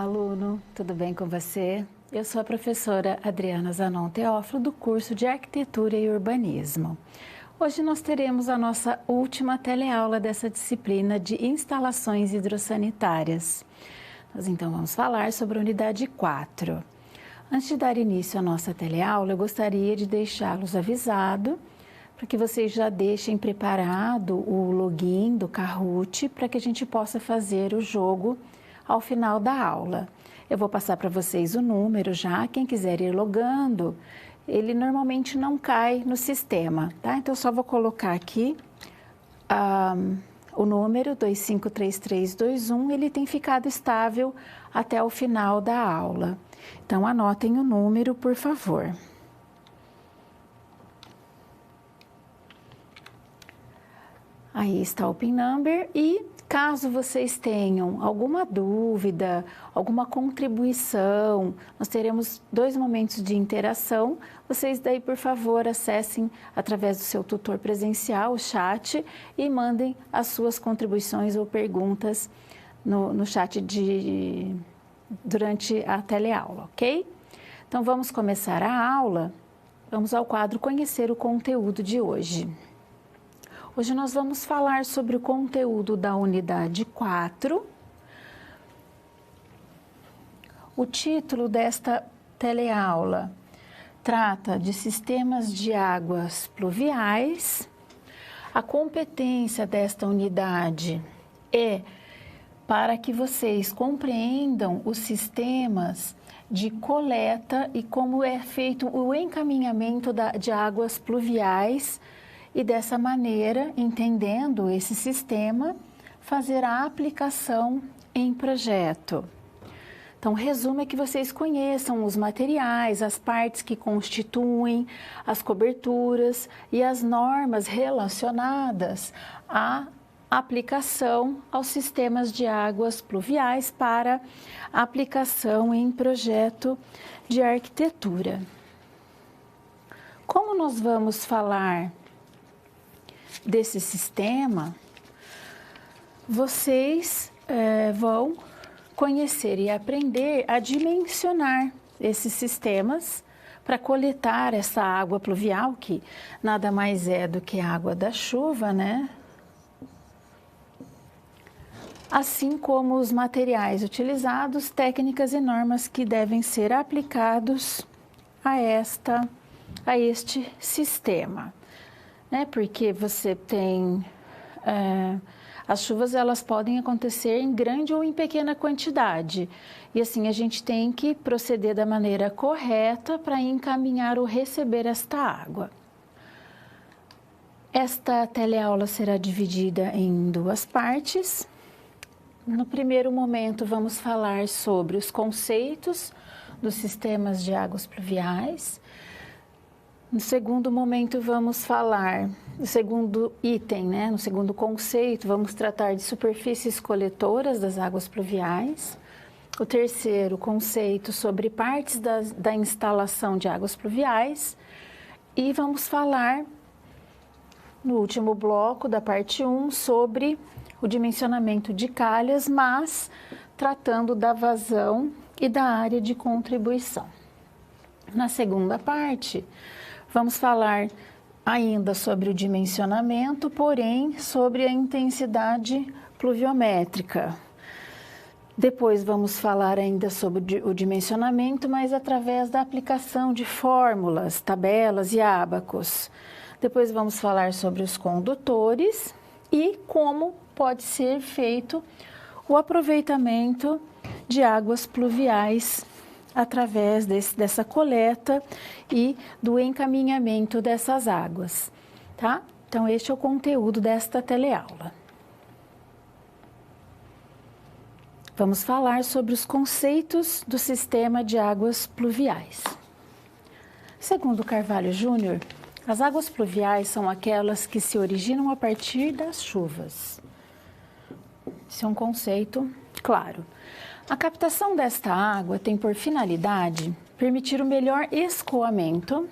aluno, tudo bem com você? Eu sou a professora Adriana Zanon Teófilo, do curso de Arquitetura e Urbanismo. Hoje nós teremos a nossa última teleaula dessa disciplina de instalações hidrossanitárias. Nós então vamos falar sobre a unidade 4. Antes de dar início à nossa teleaula, eu gostaria de deixá-los avisado para que vocês já deixem preparado o login do Kahoot para que a gente possa fazer o jogo ao final da aula. Eu vou passar para vocês o número já, quem quiser ir logando, ele normalmente não cai no sistema, tá? Então, eu só vou colocar aqui o número 253321, ele tem ficado estável até o final da aula. Então, anotem o número, por favor. Aí está o PIN number e caso vocês tenham alguma dúvida, alguma contribuição, nós teremos 2 momentos de interação. Vocês daí, por favor, acessem através do seu tutor presencial o chat e mandem as suas contribuições ou perguntas no chat durante a teleaula, ok? Então, vamos começar a aula. Vamos ao quadro Conhecer o conteúdo de hoje. Hoje nós vamos falar sobre o conteúdo da unidade 4. O título desta teleaula trata de sistemas de águas pluviais. A competência desta unidade é para que vocês compreendam os sistemas de coleta e como é feito o encaminhamento de águas pluviais e dessa maneira, entendendo esse sistema, fazer a aplicação em projeto. Então, o resumo é que vocês conheçam os materiais, as partes que constituem, as coberturas e as normas relacionadas à aplicação aos sistemas de águas pluviais para aplicação em projeto de arquitetura. Como nós vamos falar desse sistema, vocês vão conhecer e aprender a dimensionar esses sistemas para coletar essa água pluvial, que nada mais é do que a água da chuva, né? Assim como os materiais utilizados, técnicas e normas que devem ser aplicados a este sistema. Porque você tem, as chuvas elas podem acontecer em grande ou em pequena quantidade e assim a gente tem que proceder da maneira correta para encaminhar ou receber esta água. Esta teleaula será dividida em 2 partes. No primeiro momento vamos falar sobre os conceitos dos sistemas de águas pluviais. No segundo momento, vamos falar, no segundo item, no segundo conceito, vamos tratar de superfícies coletoras das águas pluviais. O terceiro conceito sobre partes da instalação de águas pluviais. E vamos falar, no último bloco da parte 1, sobre o dimensionamento de calhas, mas tratando da vazão e da área de contribuição. Na segunda parte, vamos falar ainda sobre o dimensionamento, porém sobre a intensidade pluviométrica. Depois vamos falar ainda sobre o dimensionamento, mas através da aplicação de fórmulas, tabelas e ábacos. Depois vamos falar sobre os condutores e como pode ser feito o aproveitamento de águas pluviais através dessa coleta e do encaminhamento dessas águas, tá? Então, este é o conteúdo desta teleaula. Vamos falar sobre os conceitos do sistema de águas pluviais. Segundo Carvalho Júnior, as águas pluviais são aquelas que se originam a partir das chuvas. Esse é um conceito claro. A captação desta água tem por finalidade permitir o melhor escoamento,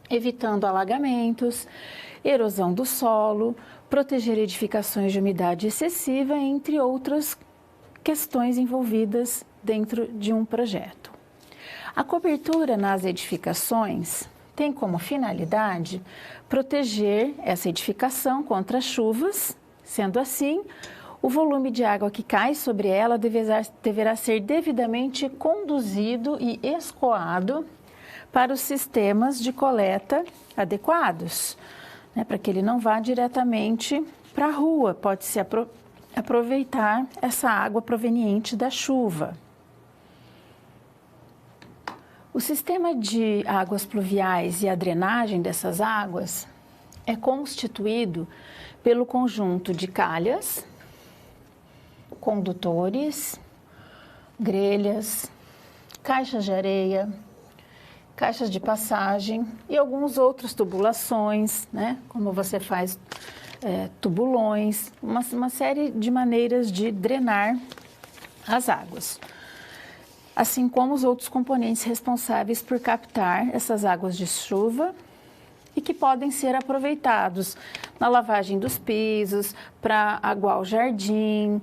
evitando alagamentos, erosão do solo, proteger edificações de umidade excessiva, entre outras questões envolvidas dentro de um projeto. A cobertura nas edificações tem como finalidade proteger essa edificação contra chuvas. Sendo assim, o volume de água que cai sobre ela deverá ser devidamente conduzido e escoado para os sistemas de coleta adequados, né, para que ele não vá diretamente para a rua. Pode-se aproveitar essa água proveniente da chuva. O sistema de águas pluviais e a drenagem dessas águas é constituído pelo conjunto de calhas, condutores, grelhas, caixas de areia, caixas de passagem e alguns outros tubulações, né? Como você faz tubulões, uma série de maneiras de drenar as águas, assim como os outros componentes responsáveis por captar essas águas de chuva e que podem ser aproveitados na lavagem dos pisos, para aguar o jardim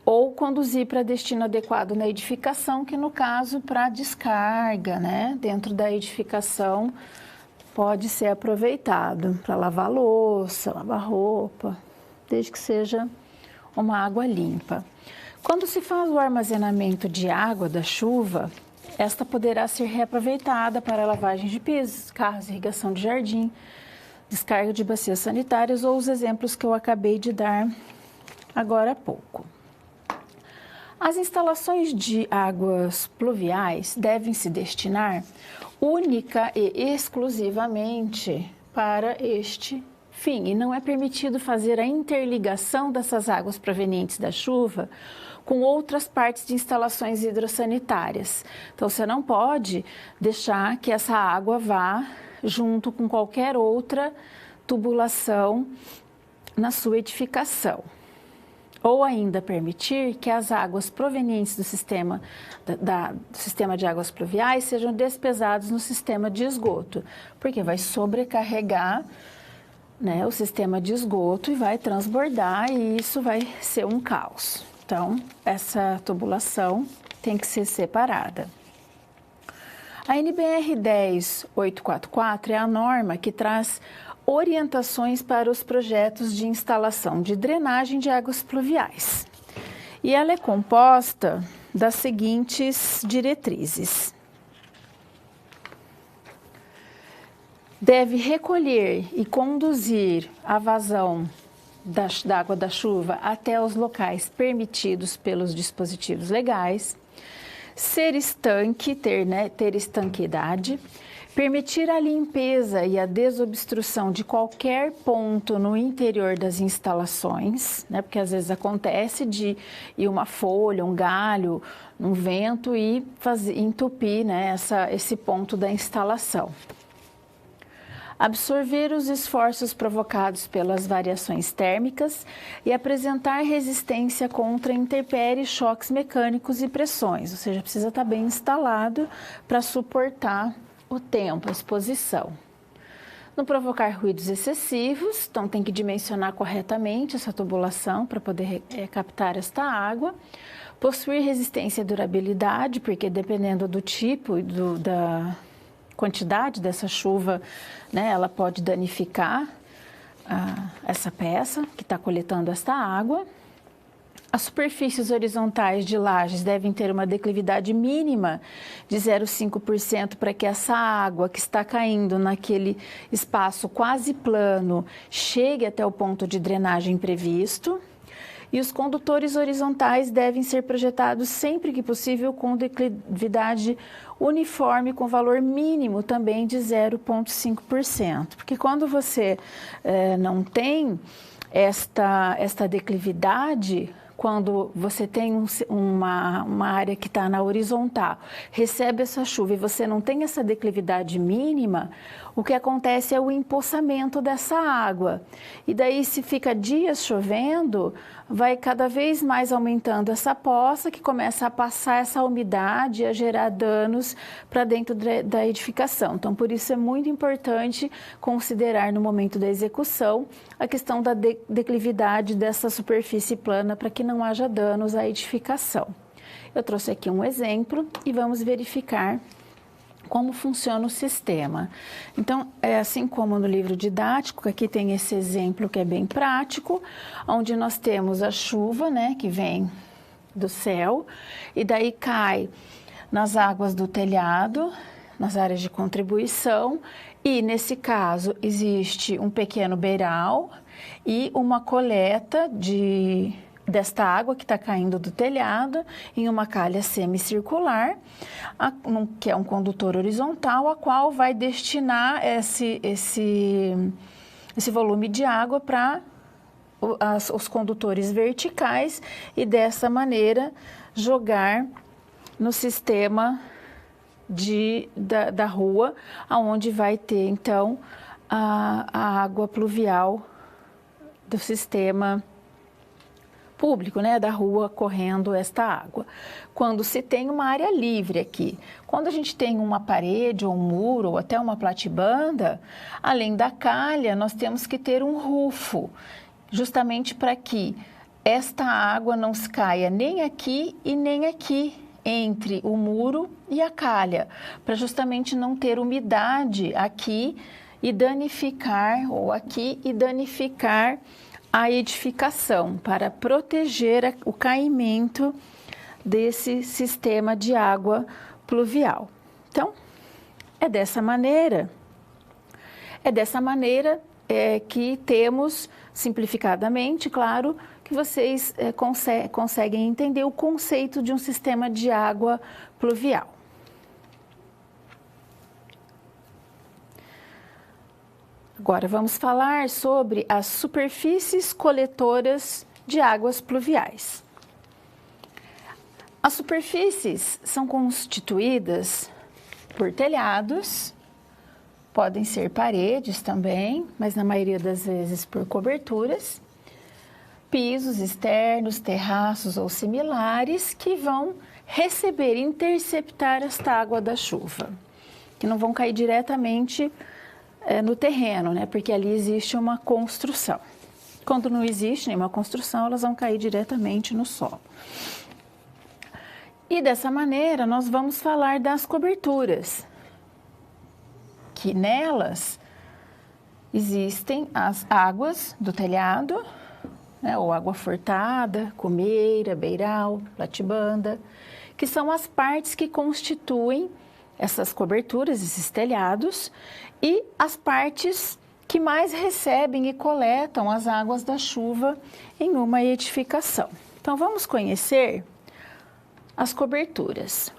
ou conduzir para destino adequado na edificação, que no caso para descarga, né? Dentro da edificação pode ser aproveitado para lavar louça, lavar roupa, desde que seja uma água limpa. Quando se faz o armazenamento de água da chuva, esta poderá ser reaproveitada para lavagem de pisos, carros, irrigação de jardim, descarga de bacias sanitárias ou os exemplos que eu acabei de dar agora há pouco. As instalações de águas pluviais devem se destinar única e exclusivamente para este fim, e não é permitido fazer a interligação dessas águas provenientes da chuva com outras partes de instalações hidrossanitárias. Então, você não pode deixar que essa água vá junto com qualquer outra tubulação na sua edificação. Ou ainda permitir que as águas provenientes do sistema, do sistema de águas pluviais sejam despejadas no sistema de esgoto, porque vai sobrecarregar, né, o sistema de esgoto e vai transbordar, e isso vai ser um caos. Então, essa tubulação tem que ser separada. A NBR 10844 é a norma que traz orientações para os projetos de instalação de drenagem de águas pluviais. E ela é composta das seguintes diretrizes. Deve recolher e conduzir a vazão da água da chuva até os locais permitidos pelos dispositivos legais, ser estanque, ter estanqueidade, permitir a limpeza e a desobstrução de qualquer ponto no interior das instalações, né? Porque às vezes acontece de ir uma folha, um galho, um vento e entupir, né, esse ponto da instalação. Absorver os esforços provocados pelas variações térmicas e apresentar resistência contra intempéries, choques mecânicos e pressões, ou seja, precisa estar bem instalado para suportar o tempo, a exposição. Não provocar ruídos excessivos, então tem que dimensionar corretamente essa tubulação para poder captar esta água. Possuir resistência e durabilidade, porque dependendo do tipo e da quantidade dessa chuva, né, ela pode danificar essa peça que está coletando esta água. As superfícies horizontais de lajes devem ter uma declividade mínima de 0,5% para que essa água que está caindo naquele espaço quase plano chegue até o ponto de drenagem previsto. E os condutores horizontais devem ser projetados sempre que possível com declividade uniforme, com valor mínimo também de 0,5%. Porque quando você não tem esta declividade, quando você tem uma área que está na horizontal, recebe essa chuva e você não tem essa declividade mínima, o que acontece é o empoçamento dessa água. E daí, se fica dias chovendo, vai cada vez mais aumentando essa poça, que começa a passar essa umidade, a gerar danos para dentro da edificação. Então, por isso é muito importante considerar no momento da execução a questão da declividade dessa superfície plana, para que não haja danos à edificação. Eu trouxe aqui um exemplo e vamos verificar como funciona o sistema. Então, assim como no livro didático, aqui tem esse exemplo que é bem prático, onde nós temos a chuva, né, que vem do céu, e daí cai nas águas do telhado, nas áreas de contribuição, e nesse caso existe um pequeno beiral e uma coleta desta água que está caindo do telhado em uma calha semicircular, que é um condutor horizontal, a qual vai destinar esse volume de água para os condutores verticais e dessa maneira jogar no sistema da rua, aonde vai ter então a água pluvial do sistema público, né, da rua correndo esta água. Quando se tem uma área livre aqui, quando a gente tem uma parede ou um muro ou até uma platibanda, além da calha, nós temos que ter um rufo, justamente para que esta água não se caia nem aqui e nem aqui, entre o muro e a calha, para justamente não ter umidade aqui e danificar, ou aqui e danificar a edificação, para proteger o caimento desse sistema de água pluvial. Então, é dessa maneira que temos, simplificadamente, claro, que vocês conseguem entender o conceito de um sistema de água pluvial. Agora vamos falar sobre as superfícies coletoras de águas pluviais. As superfícies são constituídas por telhados, podem ser paredes também, mas na maioria das vezes por coberturas, pisos externos, terraços ou similares que vão receber, interceptar esta água da chuva, que não vão cair diretamente no terreno, né? Porque ali existe uma construção. Quando não existe nenhuma construção, elas vão cair diretamente no solo. E dessa maneira, nós vamos falar das coberturas, que nelas existem as águas do telhado, né, ou água furtada, cumeira, beiral, platibanda, que são as partes que constituem essas coberturas, esses telhados, e as partes que mais recebem e coletam as águas da chuva em uma edificação. Então, vamos conhecer as coberturas.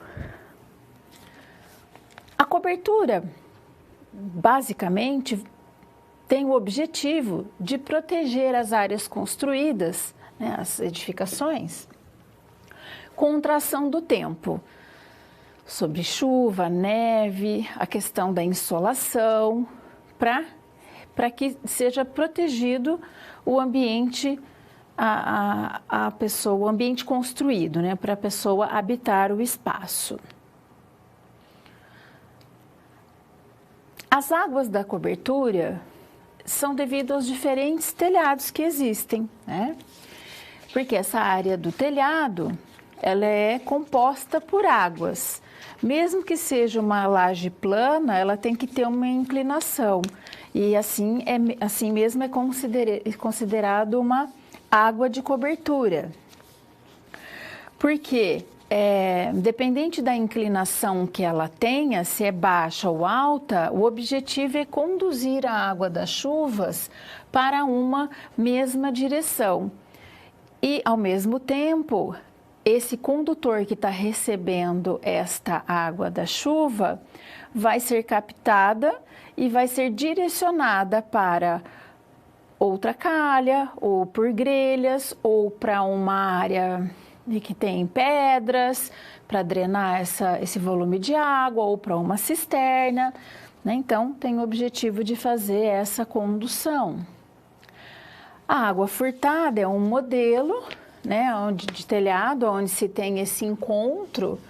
A cobertura, basicamente, tem o objetivo de proteger as áreas construídas, né, as edificações, contra a ação do tempo, sobre chuva, neve, a questão da insolação, para que seja protegido o ambiente, a pessoa, o ambiente construído, né, para a pessoa habitar o espaço. As águas da cobertura são devido aos diferentes telhados que existem, né? Porque essa área do telhado, ela é composta por águas. Mesmo que seja uma laje plana, ela tem que ter uma inclinação. E assim mesmo é considerado uma água de cobertura. Porque dependente da inclinação que ela tenha, se é baixa ou alta, o objetivo é conduzir a água das chuvas para uma mesma direção. E, ao mesmo tempo, esse condutor que está recebendo esta água da chuva vai ser captada e vai ser direcionada para outra calha, ou por grelhas, ou para uma área que tem pedras para drenar esse volume de água, ou para uma cisterna, né? Então, tem o objetivo de fazer essa condução. A água furtada é um modelo, né, de telhado, onde se tem esse encontro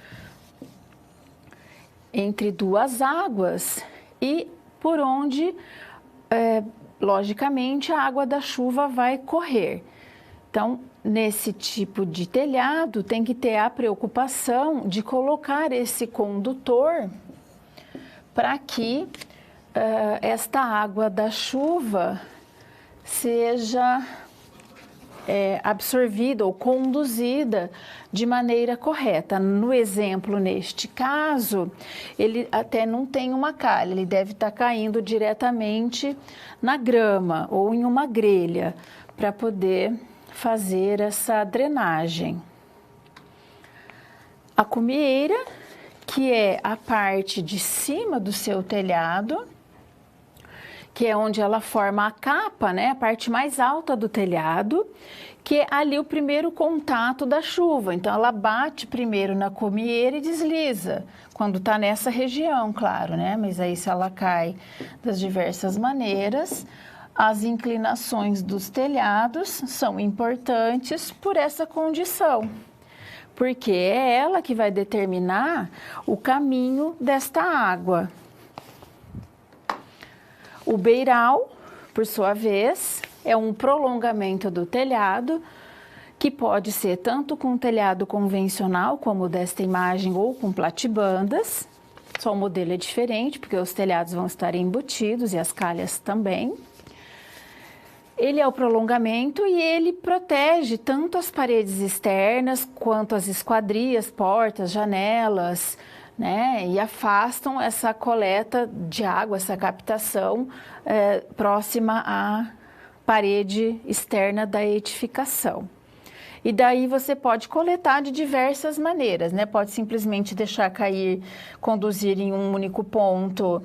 entre duas águas e por onde, logicamente, a água da chuva vai correr. Então, nesse tipo de telhado, tem que ter a preocupação de colocar esse condutor para que esta água da chuva seja absorvida ou conduzida de maneira correta. No exemplo, neste caso, ele até não tem uma calha, ele deve estar caindo diretamente na grama ou em uma grelha para poder fazer essa drenagem. A cumieira, que é a parte de cima do seu telhado, que é onde ela forma a capa, né, a parte mais alta do telhado, que é ali o primeiro contato da chuva. Então, ela bate primeiro na cumieira e desliza, quando está nessa região, claro, né? Mas aí, se ela cai das diversas maneiras, as inclinações dos telhados são importantes por essa condição, porque é ela que vai determinar o caminho desta água. O beiral, por sua vez, é um prolongamento do telhado, que pode ser tanto com telhado convencional, como desta imagem, ou com platibandas. Só o modelo é diferente, porque os telhados vão estar embutidos e as calhas também. Ele é o prolongamento e ele protege tanto as paredes externas, quanto as esquadrias, portas, janelas, né, e afastam essa coleta de água, essa captação próxima à parede externa da edificação. E daí você pode coletar de diversas maneiras, né? Pode simplesmente deixar cair, conduzir em um único ponto.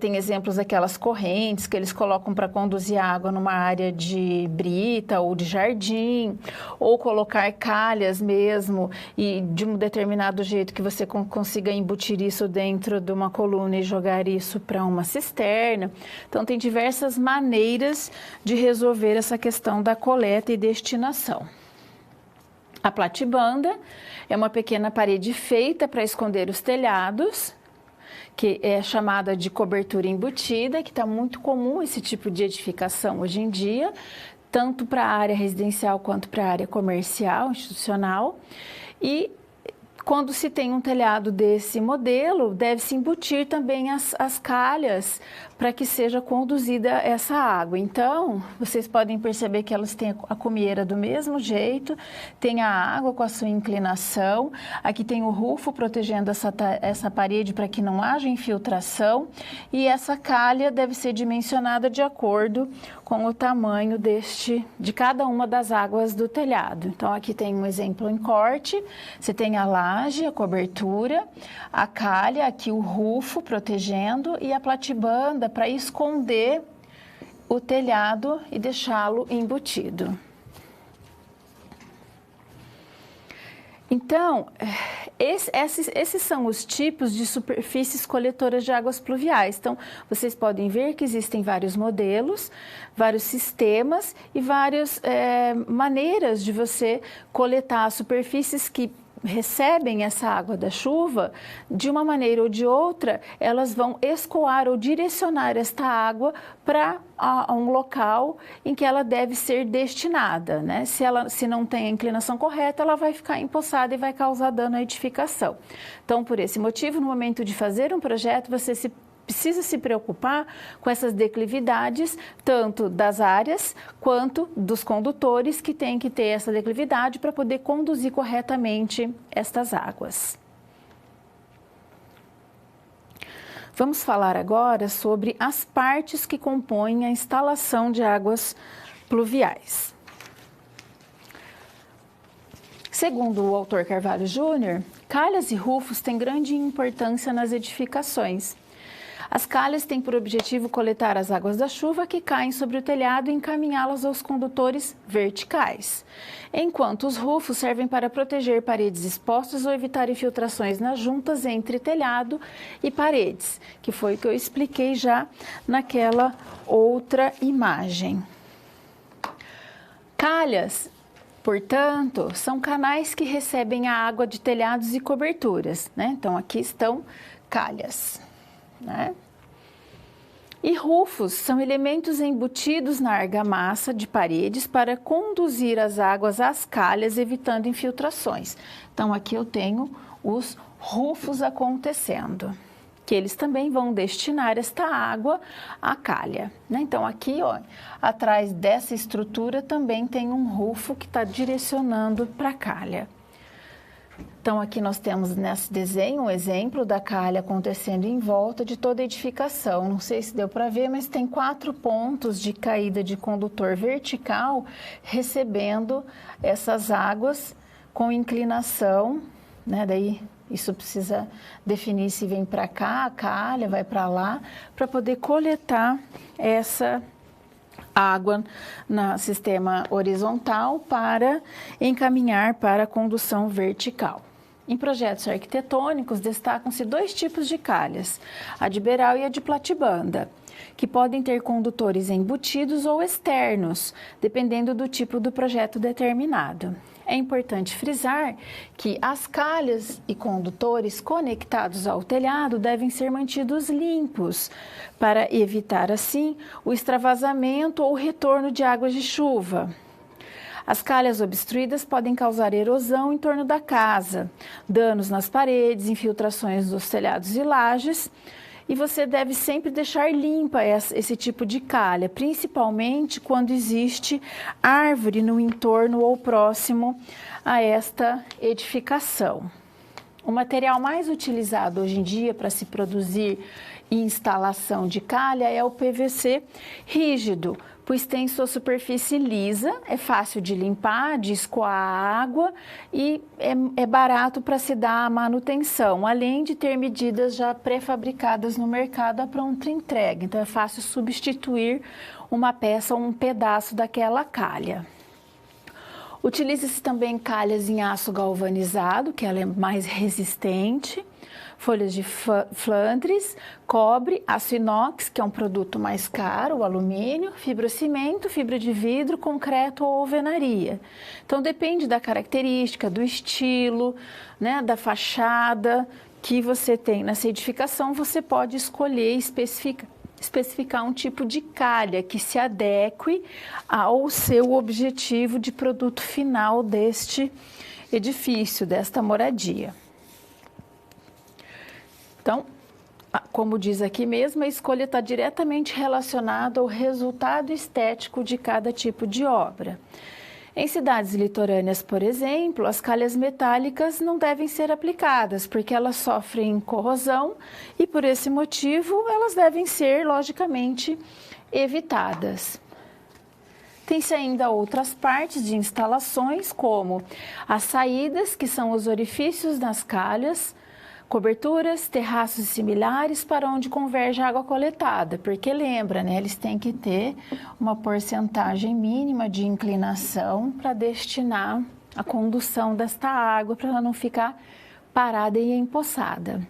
Tem exemplos daquelas correntes que eles colocam para conduzir água numa área de brita ou de jardim, ou colocar calhas mesmo, e de um determinado jeito que você consiga embutir isso dentro de uma coluna e jogar isso para uma cisterna. Então, tem diversas maneiras de resolver essa questão da coleta e destinação. A platibanda é uma pequena parede feita para esconder os telhados, que é chamada de cobertura embutida, que está muito comum esse tipo de edificação hoje em dia, tanto para a área residencial quanto para a área comercial, institucional. E quando se tem um telhado desse modelo, deve-se embutir também as calhas para que seja conduzida essa água. Então, vocês podem perceber que elas têm a cumieira do mesmo jeito, tem a água com a sua inclinação, aqui tem o rufo protegendo essa parede para que não haja infiltração, e essa calha deve ser dimensionada de acordo com o tamanho de cada uma das águas do telhado. Então, aqui tem um exemplo em corte, você tem a laje, a cobertura, a calha, aqui o rufo protegendo e a platibanda para esconder o telhado e deixá-lo embutido. Então, esses são os tipos de superfícies coletoras de águas pluviais. Então, vocês podem ver que existem vários modelos, vários sistemas e várias maneiras de você coletar superfícies que recebem essa água da chuva. De uma maneira ou de outra, elas vão escoar ou direcionar esta água para um local em que ela deve ser destinada, né? Se não tem a inclinação correta, ela vai ficar empoçada e vai causar dano à edificação. Então, por esse motivo, no momento de fazer um projeto, você precisa se preocupar com essas declividades, tanto das áreas quanto dos condutores, que têm que ter essa declividade para poder conduzir corretamente estas águas. Vamos falar agora sobre as partes que compõem a instalação de águas pluviais. Segundo o autor Carvalho Júnior, calhas e rufos têm grande importância nas edificações. As calhas têm por objetivo coletar as águas da chuva que caem sobre o telhado e encaminhá-las aos condutores verticais, enquanto os rufos servem para proteger paredes expostas ou evitar infiltrações nas juntas entre telhado e paredes, que foi o que eu expliquei já naquela outra imagem. Calhas, portanto, são canais que recebem a água de telhados e coberturas, né? Então, aqui estão calhas, né? E rufos são elementos embutidos na argamassa de paredes para conduzir as águas às calhas, evitando infiltrações. Então, aqui eu tenho os rufos acontecendo, que eles também vão destinar esta água à calha, né? Então, aqui, ó, atrás dessa estrutura também tem um rufo que está direcionando para a calha. Então, aqui nós temos nesse desenho um exemplo da calha acontecendo em volta de toda a edificação. Não sei se deu para ver, mas tem 4 pontos de caída de condutor vertical recebendo essas águas com inclinação, né? Daí isso precisa definir se vem para cá, a calha vai para lá, para poder coletar essa água no sistema horizontal para encaminhar para a condução vertical. Em projetos arquitetônicos, destacam-se 2 tipos de calhas, a de beiral e a de platibanda, que podem ter condutores embutidos ou externos, dependendo do tipo do projeto determinado. É importante frisar que as calhas e condutores conectados ao telhado devem ser mantidos limpos, para evitar, assim, o extravasamento ou retorno de águas de chuva. As calhas obstruídas podem causar erosão em torno da casa, danos nas paredes, infiltrações dos telhados e lajes, e você deve sempre deixar limpa esse tipo de calha, principalmente quando existe árvore no entorno ou próximo a esta edificação. O material mais utilizado hoje em dia para se produzir instalação de calha é o PVC rígido, pois tem sua superfície lisa, é fácil de limpar, de escoar a água e é barato para se dar a manutenção, além de ter medidas já pré-fabricadas no mercado à pronta entrega. Então, é fácil substituir uma peça ou um pedaço daquela calha. Utiliza-se também calhas em aço galvanizado, que ela é mais resistente, folhas de Flandres, cobre, aço inox, que é um produto mais caro, o alumínio, fibrocimento, fibra de vidro, concreto ou alvenaria. Então, depende da característica, do estilo, né, da fachada que você tem nessa edificação, você pode escolher e especificar um tipo de calha que se adeque ao seu objetivo de produto final deste edifício, desta moradia. Então, como diz aqui mesmo, a escolha está diretamente relacionada ao resultado estético de cada tipo de obra. Em cidades litorâneas, por exemplo, as calhas metálicas não devem ser aplicadas, porque elas sofrem corrosão e, por esse motivo, elas devem ser, logicamente, evitadas. Tem-se ainda outras partes de instalações, como as saídas, que são os orifícios nas calhas, coberturas, terraços similares para onde converge a água coletada, porque lembra, né, eles têm que ter uma porcentagem mínima de inclinação para destinar a condução desta água, para ela não ficar parada e empoçada.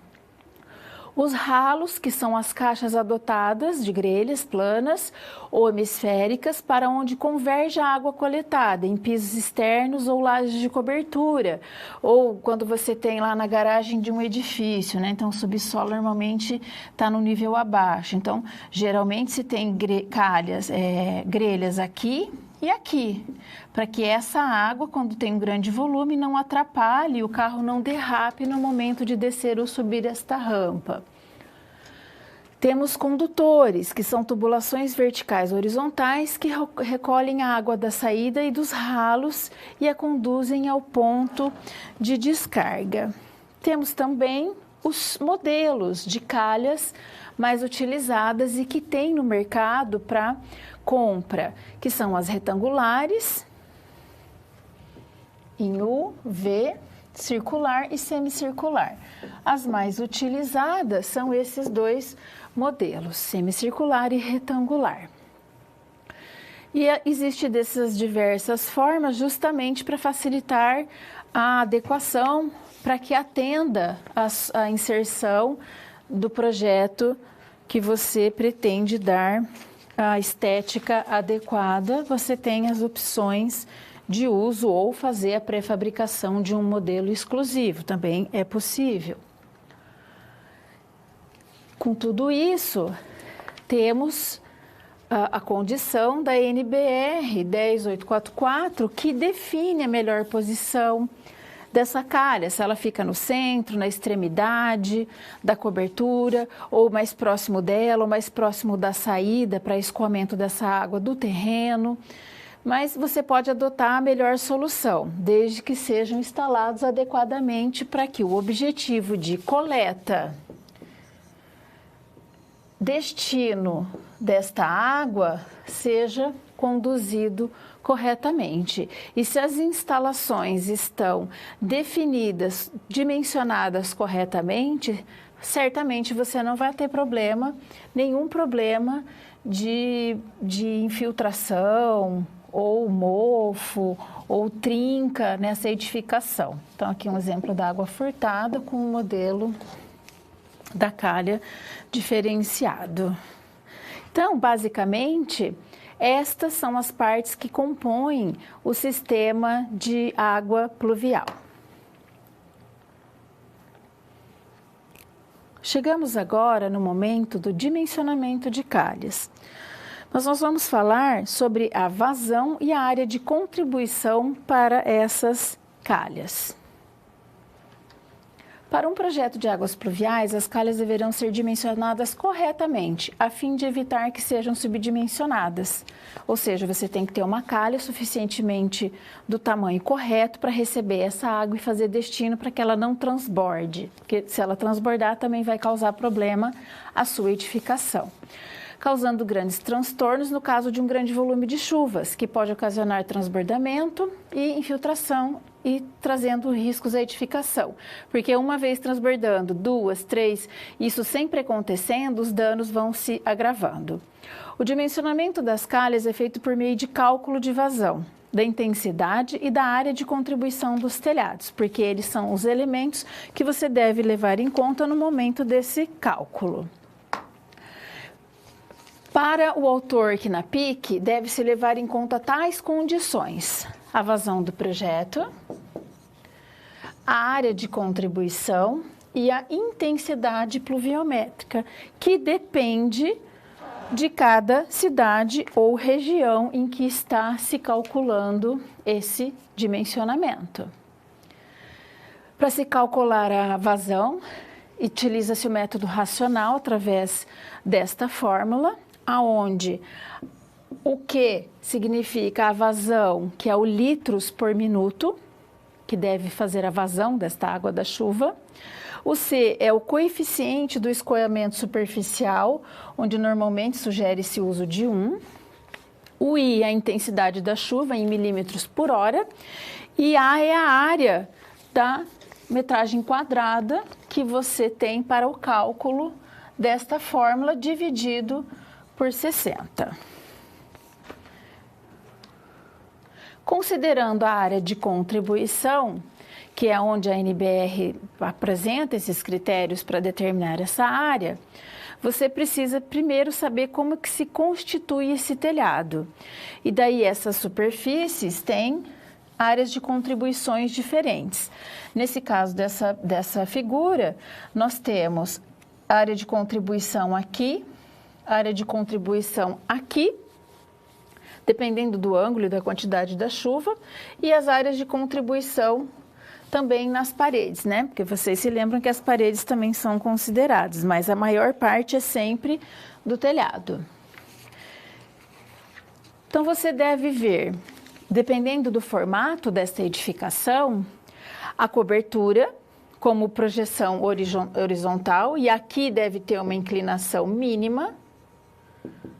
Os ralos, que são as caixas adotadas de grelhas planas ou hemisféricas para onde converge a água coletada, em pisos externos ou lajes de cobertura, ou quando você tem lá na garagem de um edifício, né? Então, o subsolo normalmente está no nível abaixo. Então, geralmente se tem grelhas aqui e aqui, para que essa água, quando tem um grande volume, não atrapalhe e o carro não derrape no momento de descer ou subir esta rampa. Temos condutores, que são tubulações verticais horizontais que recolhem a água da saída e dos ralos e a conduzem ao ponto de descarga. Temos também os modelos de calhas mais utilizadas e que tem no mercado para compra, que são as retangulares, em U, V, circular e semicircular. As mais utilizadas são esses 2 modelos, semicircular e retangular. E existe dessas diversas formas justamente para facilitar a adequação, para que atenda a inserção do projeto que você pretende dar a estética adequada. Você tem as opções de uso ou fazer a pré-fabricação de um modelo exclusivo, também é possível. Com tudo isso, temos a condição da NBR 10844, que define a melhor posição dessa calha, se ela fica no centro, na extremidade da cobertura, ou mais próximo dela, ou mais próximo da saída para escoamento dessa água do terreno. Mas você pode adotar a melhor solução, desde que sejam instalados adequadamente para que o objetivo de coleta, destino desta água seja conduzido corretamente. E se as instalações estão definidas, dimensionadas corretamente, certamente você não vai ter nenhum problema de infiltração, ou mofo, ou trinca nessa edificação. Então, aqui um exemplo da água furtada com o modelo da calha diferenciado. Então, basicamente, estas são as partes que compõem o sistema de água pluvial. Chegamos agora no momento do dimensionamento de calhas. Mas nós vamos falar sobre a vazão e a área de contribuição para essas calhas. Para um projeto de águas pluviais, as calhas deverão ser dimensionadas corretamente, a fim de evitar que sejam subdimensionadas. Ou seja, você tem que ter uma calha suficientemente do tamanho correto para receber essa água e fazer destino para que ela não transborde, porque se ela transbordar também vai causar problema à sua edificação, causando grandes transtornos no caso de um grande volume de chuvas, que pode ocasionar transbordamento e infiltração e trazendo riscos à edificação. Porque uma vez transbordando, 2, 3, isso sempre acontecendo, os danos vão se agravando. O dimensionamento das calhas é feito por meio de cálculo de vazão, da intensidade e da área de contribuição dos telhados, porque eles são os elementos que você deve levar em conta no momento desse cálculo. Para o autor KNAPIC, deve-se levar em conta tais condições: a vazão do projeto, a área de contribuição e a intensidade pluviométrica, que depende de cada cidade ou região em que está se calculando esse dimensionamento. Para se calcular a vazão, utiliza-se o método racional através desta fórmula, aonde o Q significa a vazão, que é o litros por minuto, que deve fazer a vazão desta água da chuva. O C é o coeficiente do escoamento superficial, onde normalmente sugere-se o uso de 1. O I é a intensidade da chuva em milímetros por hora. E A é a área da metragem quadrada que você tem para o cálculo desta fórmula dividido por 60. Considerando a área de contribuição, que é onde a NBR apresenta esses critérios para determinar essa área, você precisa primeiro saber como que se constitui esse telhado. E daí essas superfícies têm áreas de contribuições diferentes. Nesse caso dessa figura, nós temos área de contribuição aqui, área de contribuição aqui, dependendo do ângulo e da quantidade da chuva, e as áreas de contribuição também nas paredes, né? Porque vocês se lembram que as paredes também são consideradas, mas a maior parte é sempre do telhado. Então, você deve ver, dependendo do formato desta edificação, a cobertura como projeção horizontal, e aqui deve ter uma inclinação mínima,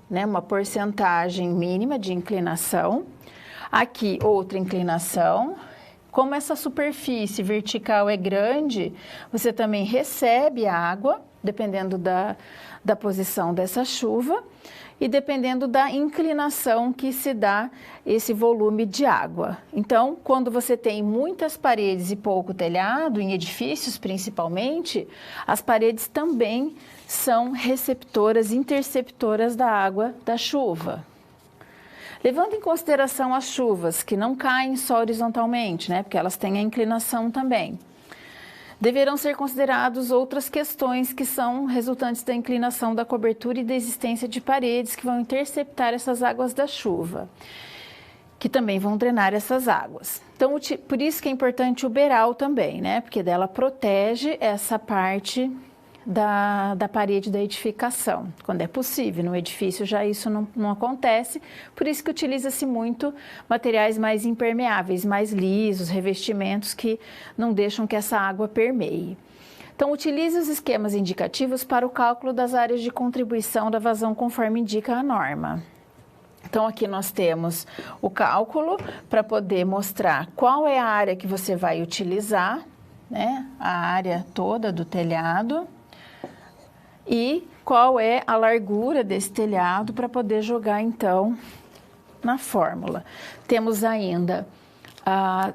né, uma porcentagem mínima de inclinação. Aqui, outra inclinação. Como essa superfície vertical é grande, você também recebe a água, dependendo da posição dessa chuva e dependendo da inclinação que se dá esse volume de água. Então, quando você tem muitas paredes e pouco telhado, em edifícios principalmente, as paredes também são receptoras, interceptoras da água da chuva. Levando em consideração as chuvas, que não caem só horizontalmente, né? Porque elas têm a inclinação também. deverão ser considerados outras questões que são resultantes da inclinação da cobertura e da existência de paredes que vão interceptar essas águas da chuva, que também vão drenar essas águas. Então, por isso que é importante o beiral também, né? Porque dela protege essa parte da parede da edificação, quando é possível. No edifício já isso não acontece, por isso que utiliza-se muito materiais mais impermeáveis, mais lisos, revestimentos que não deixam que essa água permeie. Então, utilize os esquemas indicativos para o cálculo das áreas de contribuição da vazão conforme indica a norma. Então, aqui nós temos o cálculo para poder mostrar qual é a área que você vai utilizar, né? A área toda do telhado. E qual é a largura desse telhado para poder jogar, então, na fórmula. Temos ainda,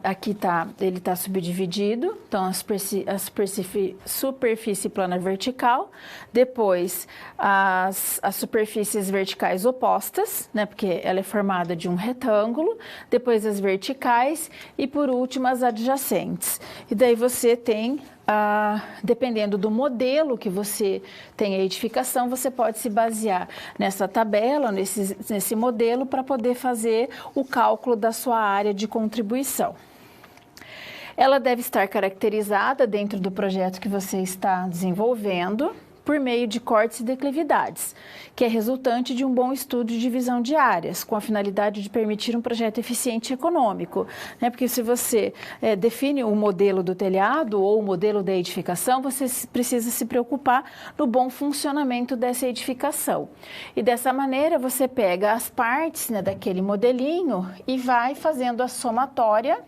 aqui ele está subdividido, então a superfície plana vertical, depois as superfícies verticais opostas, né, porque ela é formada de um retângulo, depois as verticais e, por último, as adjacentes. E daí você tem... dependendo do modelo que você tem a edificação, você pode se basear nessa tabela, nesse modelo, para poder fazer o cálculo da sua área de contribuição. Ela deve estar caracterizada dentro do projeto que você está desenvolvendo, por meio de cortes e declividades, que é resultante de um bom estudo de divisão de áreas, com a finalidade de permitir um projeto eficiente e econômico, né? Porque se você define o modelo do telhado ou o modelo da edificação, você precisa se preocupar no bom funcionamento dessa edificação. E dessa maneira você pega as partes, né, daquele modelinho e vai fazendo a somatória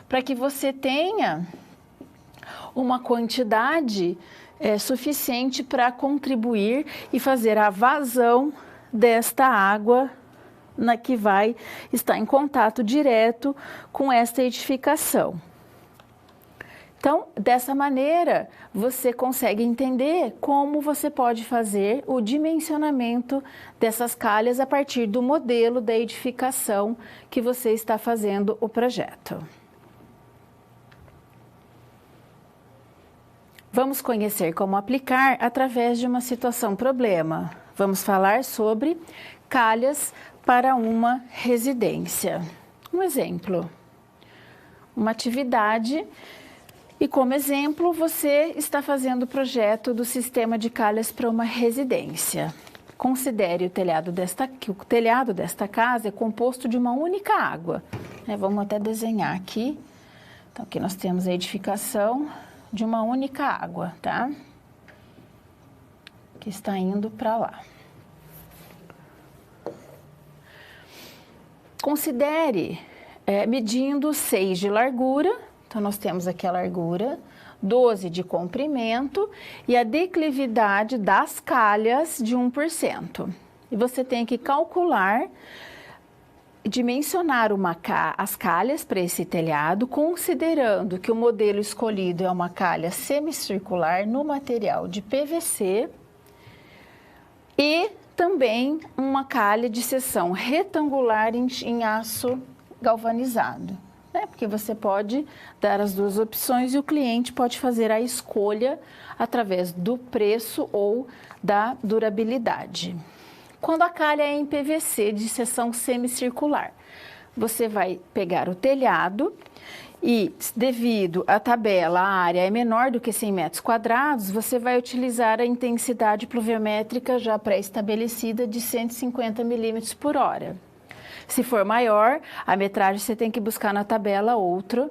para que você tenha uma quantidade suficiente para contribuir e fazer a vazão desta água que vai estar em contato direto com esta edificação. Então, dessa maneira, você consegue entender como você pode fazer o dimensionamento dessas calhas a partir do modelo da edificação que você está fazendo o projeto. Vamos conhecer como aplicar através de uma situação-problema. Vamos falar sobre calhas para uma residência. Um exemplo, uma atividade, e como exemplo você está fazendo o projeto do sistema de calhas para uma residência. Considere que o telhado desta casa é composto de uma única água. Vamos até desenhar aqui. Então, aqui nós temos a edificação de uma única água, tá? Que está indo para lá. Considere medindo 6 de largura, então nós temos aqui a largura, 12 de comprimento e a declividade das calhas de 1%. E você tem que calcular, dimensionar as calhas para esse telhado, considerando que o modelo escolhido é uma calha semicircular no material de PVC e também uma calha de seção retangular em aço galvanizado, né? Porque você pode dar as duas opções e o cliente pode fazer a escolha através do preço ou da durabilidade. Quando a calha é em PVC de seção semicircular, você vai pegar o telhado e, devido à tabela, a área é menor do que 100 metros quadrados, você vai utilizar a intensidade pluviométrica já pré-estabelecida de 150 milímetros por hora. Se for maior, a metragem você tem que buscar na tabela outra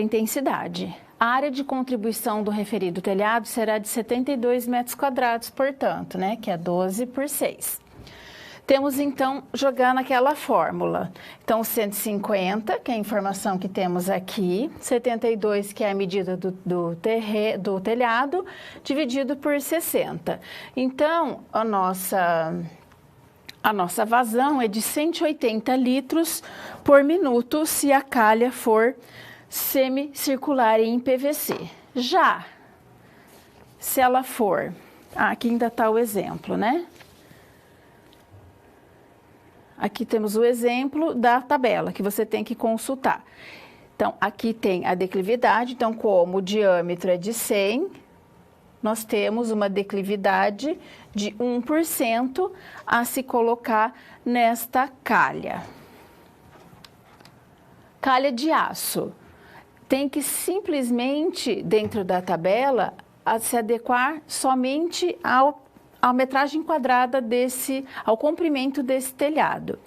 intensidade. A área de contribuição do referido telhado será de 72 metros quadrados, portanto, né, que é 12 por 6. Temos, então, jogar naquela fórmula. Então, 150, que é a informação que temos aqui, 72, que é a medida do telhado, dividido por 60. Então, a nossa vazão é de 180 litros por minuto, se a calha for semicircular em PVC. Já, se ela for... aqui ainda está o exemplo, né? Aqui temos o exemplo da tabela que você tem que consultar. Então, aqui tem a declividade, então como o diâmetro é de 100, nós temos uma declividade de 1% a se colocar nesta calha. Calha de aço. Tem que simplesmente, dentro da tabela, se adequar somente à metragem quadrada ao comprimento desse telhado.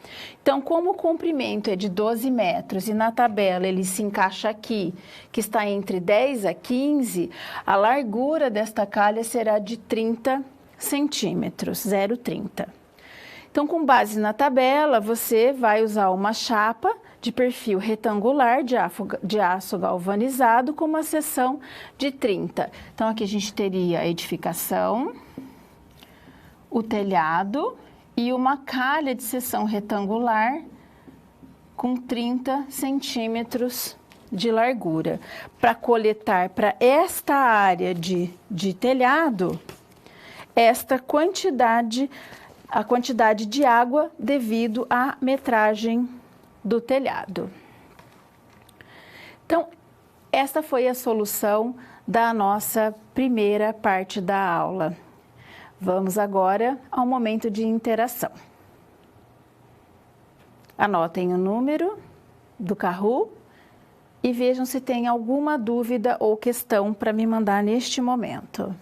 Então, como o comprimento é de 12 metros e na tabela ele se encaixa aqui, que está entre 10 a 15, a largura desta calha será de 30 centímetros, 0,30. Então, com base na tabela, você vai usar uma chapa de perfil retangular de aço galvanizado com uma seção de 30. Então, aqui a gente teria a edificação, o telhado e uma calha de seção retangular com 30 centímetros de largura. Para coletar para esta área de telhado, esta quantidade, a quantidade de água devido à metragem do telhado. Então, esta foi a solução da nossa primeira parte da aula. Vamos agora ao momento de interação. Anotem o número do Kahoot e vejam se tem alguma dúvida ou questão para me mandar neste momento.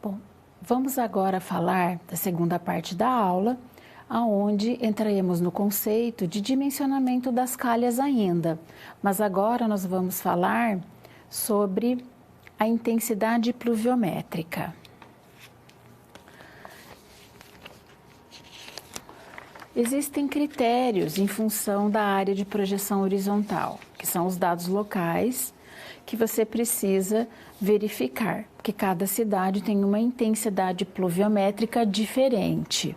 Bom, vamos agora falar da segunda parte da aula, aonde entraremos no conceito de dimensionamento das calhas ainda. Mas agora nós vamos falar sobre a intensidade pluviométrica. Existem critérios em função da área de projeção horizontal, que são os dados locais que você precisa verificar, porque cada cidade tem uma intensidade pluviométrica diferente.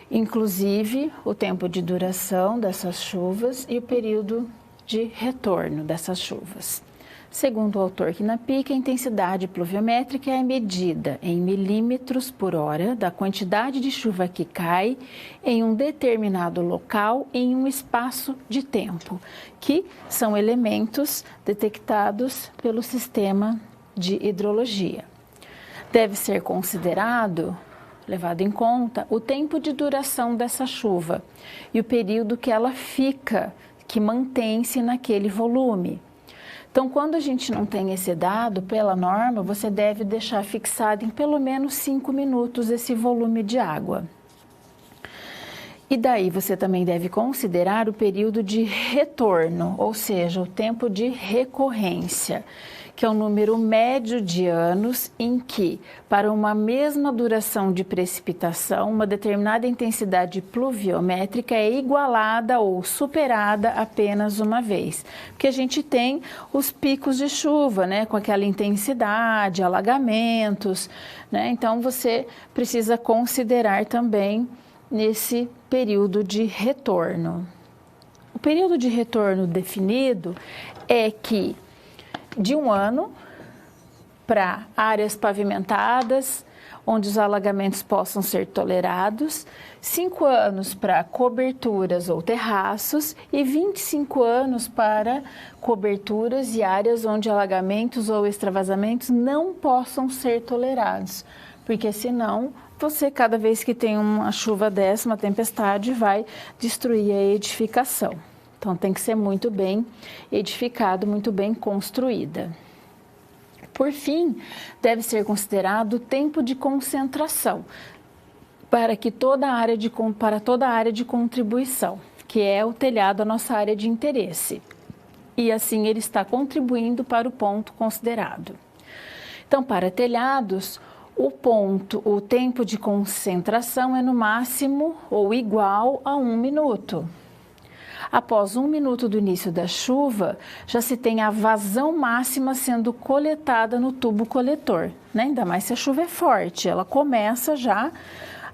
Inclusive, o tempo de duração dessas chuvas e o período de retorno dessas chuvas. Segundo o autor Knappich, a intensidade pluviométrica é medida em milímetros por hora da quantidade de chuva que cai em um determinado local em um espaço de tempo, que são elementos detectados pelo sistema de hidrologia. Deve ser levado em conta o tempo de duração dessa chuva e o período que ela fica, que mantém-se naquele volume. Então, quando a gente não tem esse dado, pela norma, você deve deixar fixado em pelo menos 5 minutos esse volume de água. E daí você também deve considerar o período de retorno, ou seja, o tempo de recorrência, que é o número médio de anos em que, para uma mesma duração de precipitação, uma determinada intensidade pluviométrica é igualada ou superada apenas uma vez. Porque a gente tem os picos de chuva, né, com aquela intensidade, alagamentos, né? Então você precisa considerar também nesse período de retorno. O período de retorno definido é que de 1 ano para áreas pavimentadas, onde os alagamentos possam ser tolerados, 5 anos para coberturas ou terraços e 25 anos para coberturas e áreas onde alagamentos ou extravasamentos não possam ser tolerados, porque senão você, cada vez que tem uma chuva dessa, uma tempestade, vai destruir a edificação. Então, tem que ser muito bem edificado, muito bem construída. Por fim, deve ser considerado o tempo de concentração para toda a área de contribuição, que é o telhado, a nossa área de interesse. E assim ele está contribuindo para o ponto considerado. Então, para telhados, o tempo de concentração é no máximo ou igual a 1 minuto. Após 1 minuto do início da chuva, já se tem a vazão máxima sendo coletada no tubo coletor, né? Ainda mais se a chuva é forte, ela começa já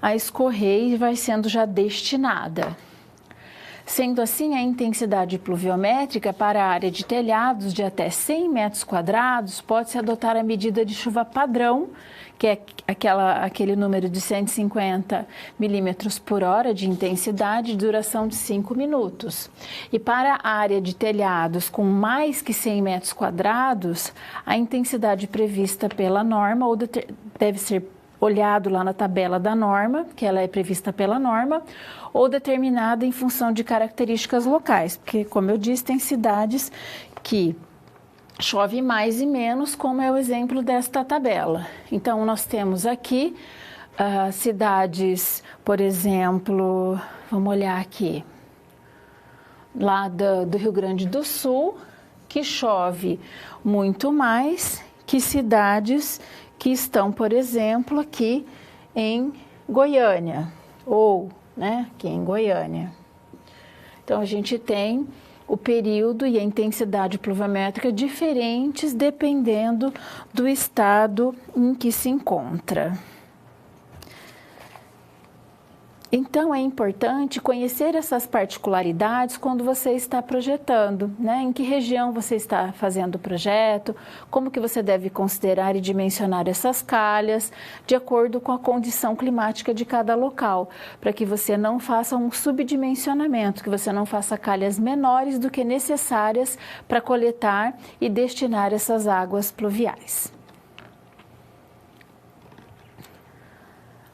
a escorrer e vai sendo já destinada. Sendo assim, a intensidade pluviométrica para a área de telhados de até 100 metros quadrados pode-se adotar a medida de chuva padrão, que é aquele número de 150 milímetros por hora de intensidade e duração de 5 minutos. E para a área de telhados com mais que 100 metros quadrados, a intensidade prevista pela norma deve ser olhado lá na tabela da norma, que ela é prevista pela norma, ou determinada em função de características locais, porque, como eu disse, tem cidades que chove mais e menos, como é o exemplo desta tabela. Então, nós temos aqui cidades, por exemplo, vamos olhar aqui, lá do Rio Grande do Sul, que chove muito mais que cidades que estão, por exemplo, aqui em Goiânia, ou, né, aqui em Goiânia. Então, a gente tem o período e a intensidade pluviométrica diferentes dependendo do estado em que se encontra. Então, é importante conhecer essas particularidades quando você está projetando, né? Em que região você está fazendo o projeto, como que você deve considerar e dimensionar essas calhas, de acordo com a condição climática de cada local, para que você não faça um subdimensionamento, que você não faça calhas menores do que necessárias para coletar e destinar essas águas pluviais.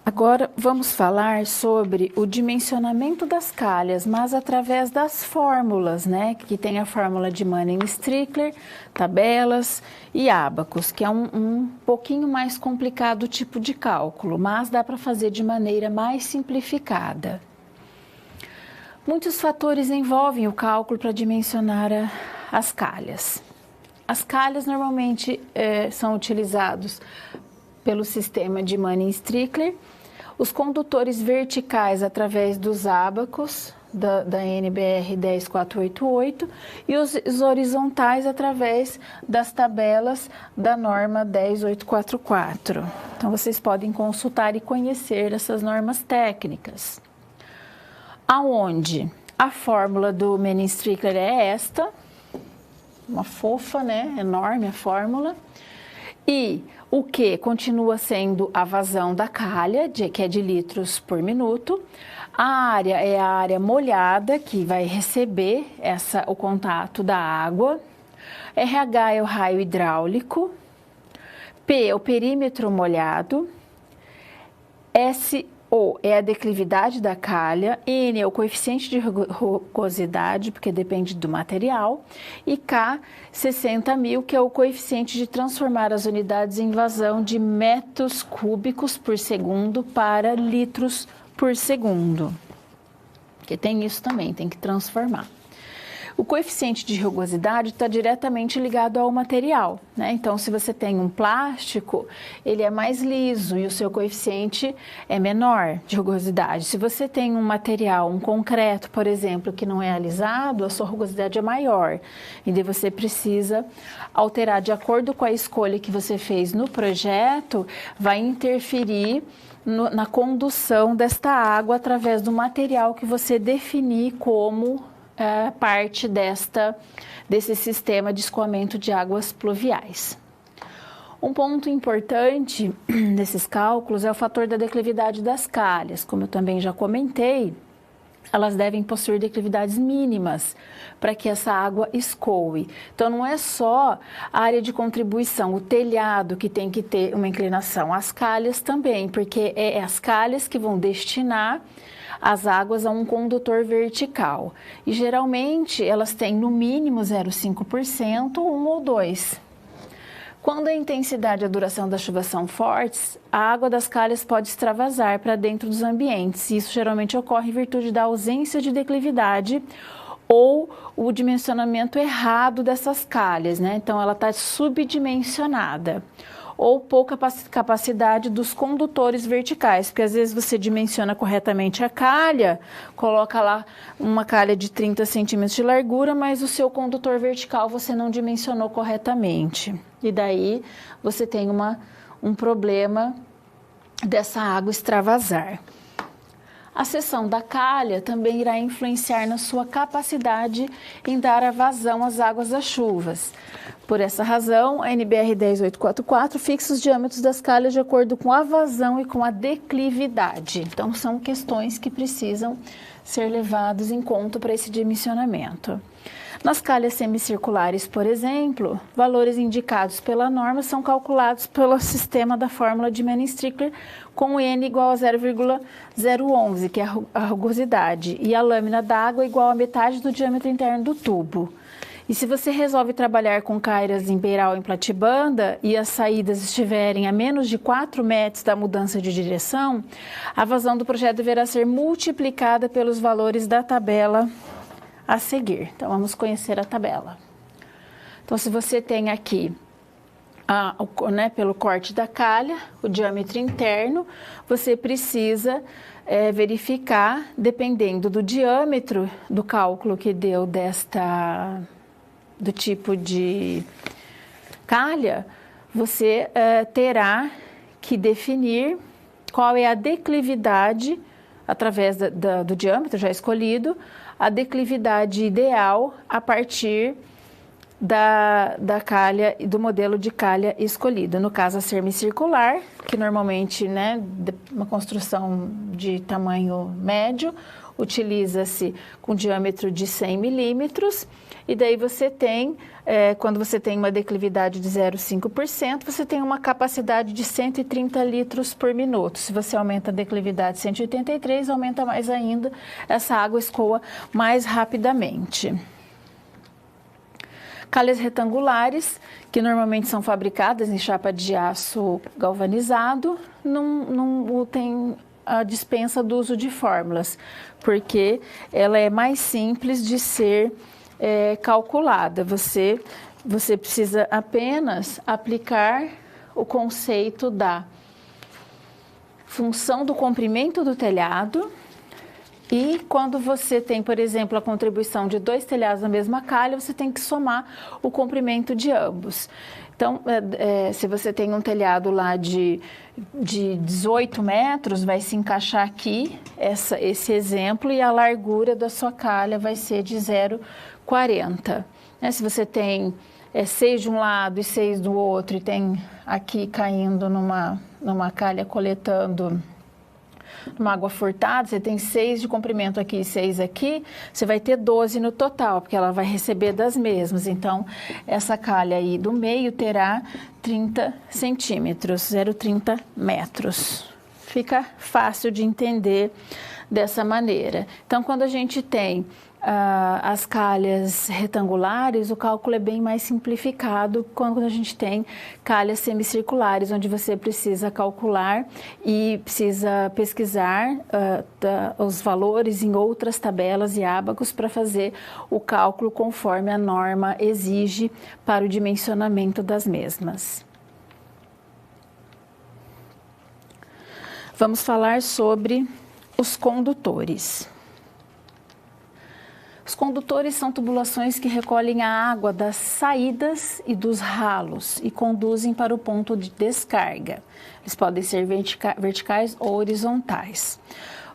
Agora vamos falar sobre o dimensionamento das calhas, mas através das fórmulas, né? Que tem a fórmula de Manning-Strickler, tabelas e ábacos, que é um pouquinho mais complicado o tipo de cálculo, mas dá para fazer de maneira mais simplificada. Muitos fatores envolvem o cálculo para dimensionar as calhas. As calhas normalmente são utilizados pelo sistema de Manning-Strickler, os condutores verticais através dos ábacos da NBR 10488 e os horizontais através das tabelas da norma 10844. Então, vocês podem consultar e conhecer essas normas técnicas. Aonde a fórmula do Manning-Strickler é esta, uma fofa, né? Enorme a fórmula. E o que continua sendo a vazão da calha, que é de litros por minuto. A área é a área molhada, que vai receber o contato da água. RH é o raio hidráulico. P é o perímetro molhado. SO é a declividade da calha, N é o coeficiente de rugosidade, porque depende do material, e K, 60.000, que é o coeficiente de transformar as unidades em vazão de metros cúbicos por segundo para litros por segundo. porque tem isso também, tem que transformar. O coeficiente de rugosidade está diretamente ligado ao material, né? Então, se você tem um plástico, ele é mais liso e o seu coeficiente é menor de rugosidade. Se você tem um material, um concreto, por exemplo, que não é alisado, a sua rugosidade é maior. E daí você precisa alterar de acordo com a escolha que você fez no projeto, vai interferir na condução desta água através do material que você definir como parte desse sistema de escoamento de águas pluviais. Um ponto importante nesses cálculos é o fator da declividade das calhas. Como eu também já comentei, elas devem possuir declividades mínimas para que essa água escoe. Então, não é só a área de contribuição, o telhado que tem que ter uma inclinação, as calhas também, porque é as calhas que vão destinar as águas a um condutor vertical. E geralmente elas têm no mínimo 0,5%, 1 ou 2%. Quando a intensidade e a duração das chuvas são fortes, a água das calhas pode extravasar para dentro dos ambientes. Isso geralmente ocorre em virtude da ausência de declividade ou o dimensionamento errado dessas calhas, né? Então ela está subdimensionada. Ou pouca capacidade dos condutores verticais, porque às vezes você dimensiona corretamente a calha, coloca lá uma calha de 30 centímetros de largura, mas o seu condutor vertical você não dimensionou corretamente. E daí você tem um problema dessa água extravasar. A seção da calha também irá influenciar na sua capacidade em dar a vazão às águas das chuvas. Por essa razão, a NBR 10844 fixa os diâmetros das calhas de acordo com a vazão e com a declividade. Então, são questões que precisam ser levadas em conta para esse dimensionamento. Nas calhas semicirculares, por exemplo, valores indicados pela norma são calculados pelo sistema da fórmula de Manning-Strickler com N igual a 0,011, que é a rugosidade, e a lâmina d'água igual a metade do diâmetro interno do tubo. E se você resolve trabalhar com calhas em beiral em platibanda e as saídas estiverem a menos de 4 metros da mudança de direção, a vazão do projeto deverá ser multiplicada pelos valores da tabela a seguir. Então, vamos conhecer a tabela. Então, se você tem aqui, pelo corte da calha, o diâmetro interno, você precisa verificar, dependendo do diâmetro do cálculo que deu do tipo de calha, você terá que definir qual é a declividade, através do diâmetro já escolhido, a declividade ideal a partir da calha e do modelo de calha escolhido. No caso, a semicircular, que normalmente, uma construção de tamanho médio, utiliza-se com diâmetro de 100 milímetros, e daí você tem, quando você tem uma declividade de 0,5%, você tem uma capacidade de 130 litros por minuto. Se você aumenta a declividade de 183, aumenta mais ainda, essa água escoa mais rapidamente. Calhas retangulares, que normalmente são fabricadas em chapa de aço galvanizado, não tem a dispensa do uso de fórmulas, porque ela é mais simples de ser calculada. Você precisa apenas aplicar o conceito da função do comprimento do telhado, e quando você tem, por exemplo, a contribuição de 2 telhados na mesma calha, você tem que somar o comprimento de ambos. Então, se você tem um telhado lá de 18 metros, vai se encaixar aqui esse exemplo, e a largura da sua calha vai ser de 0,40. Se você tem 6 de um lado e 6 do outro, e tem aqui caindo numa calha coletando uma água furtada, você tem 6 de comprimento aqui e 6 aqui, você vai ter 12 no total, porque ela vai receber das mesmas. Então, essa calha aí do meio terá 30 centímetros, 0,30 metros. Fica fácil de entender dessa maneira. Então, quando a gente tem as calhas retangulares, o cálculo é bem mais simplificado quando a gente tem calhas semicirculares, onde você precisa calcular e precisa pesquisar os valores em outras tabelas e ábacos para fazer o cálculo conforme a norma exige para o dimensionamento das mesmas. Vamos falar sobre os condutores. Os condutores são tubulações que recolhem a água das saídas e dos ralos e conduzem para o ponto de descarga. Eles podem ser verticais ou horizontais.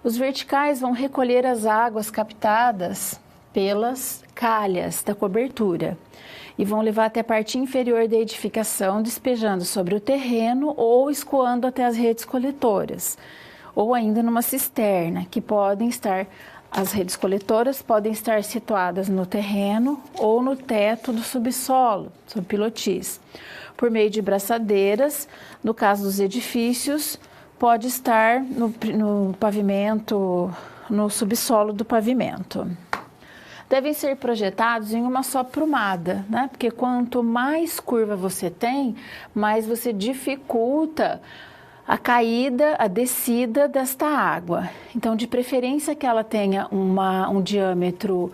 Os verticais vão recolher as águas captadas pelas calhas da cobertura e vão levar até a parte inferior da edificação, despejando sobre o terreno ou escoando até as redes coletoras, ou ainda numa cisterna, que podem estar... As redes coletoras podem estar situadas no terreno ou no teto do subsolo, sob pilotis. Por meio de braçadeiras, no caso dos edifícios, pode estar no pavimento, no subsolo do pavimento. Devem ser projetados em uma só prumada, né? Porque quanto mais curva você tem, mais você dificulta a caída, a descida desta água. Então, de preferência que ela tenha um diâmetro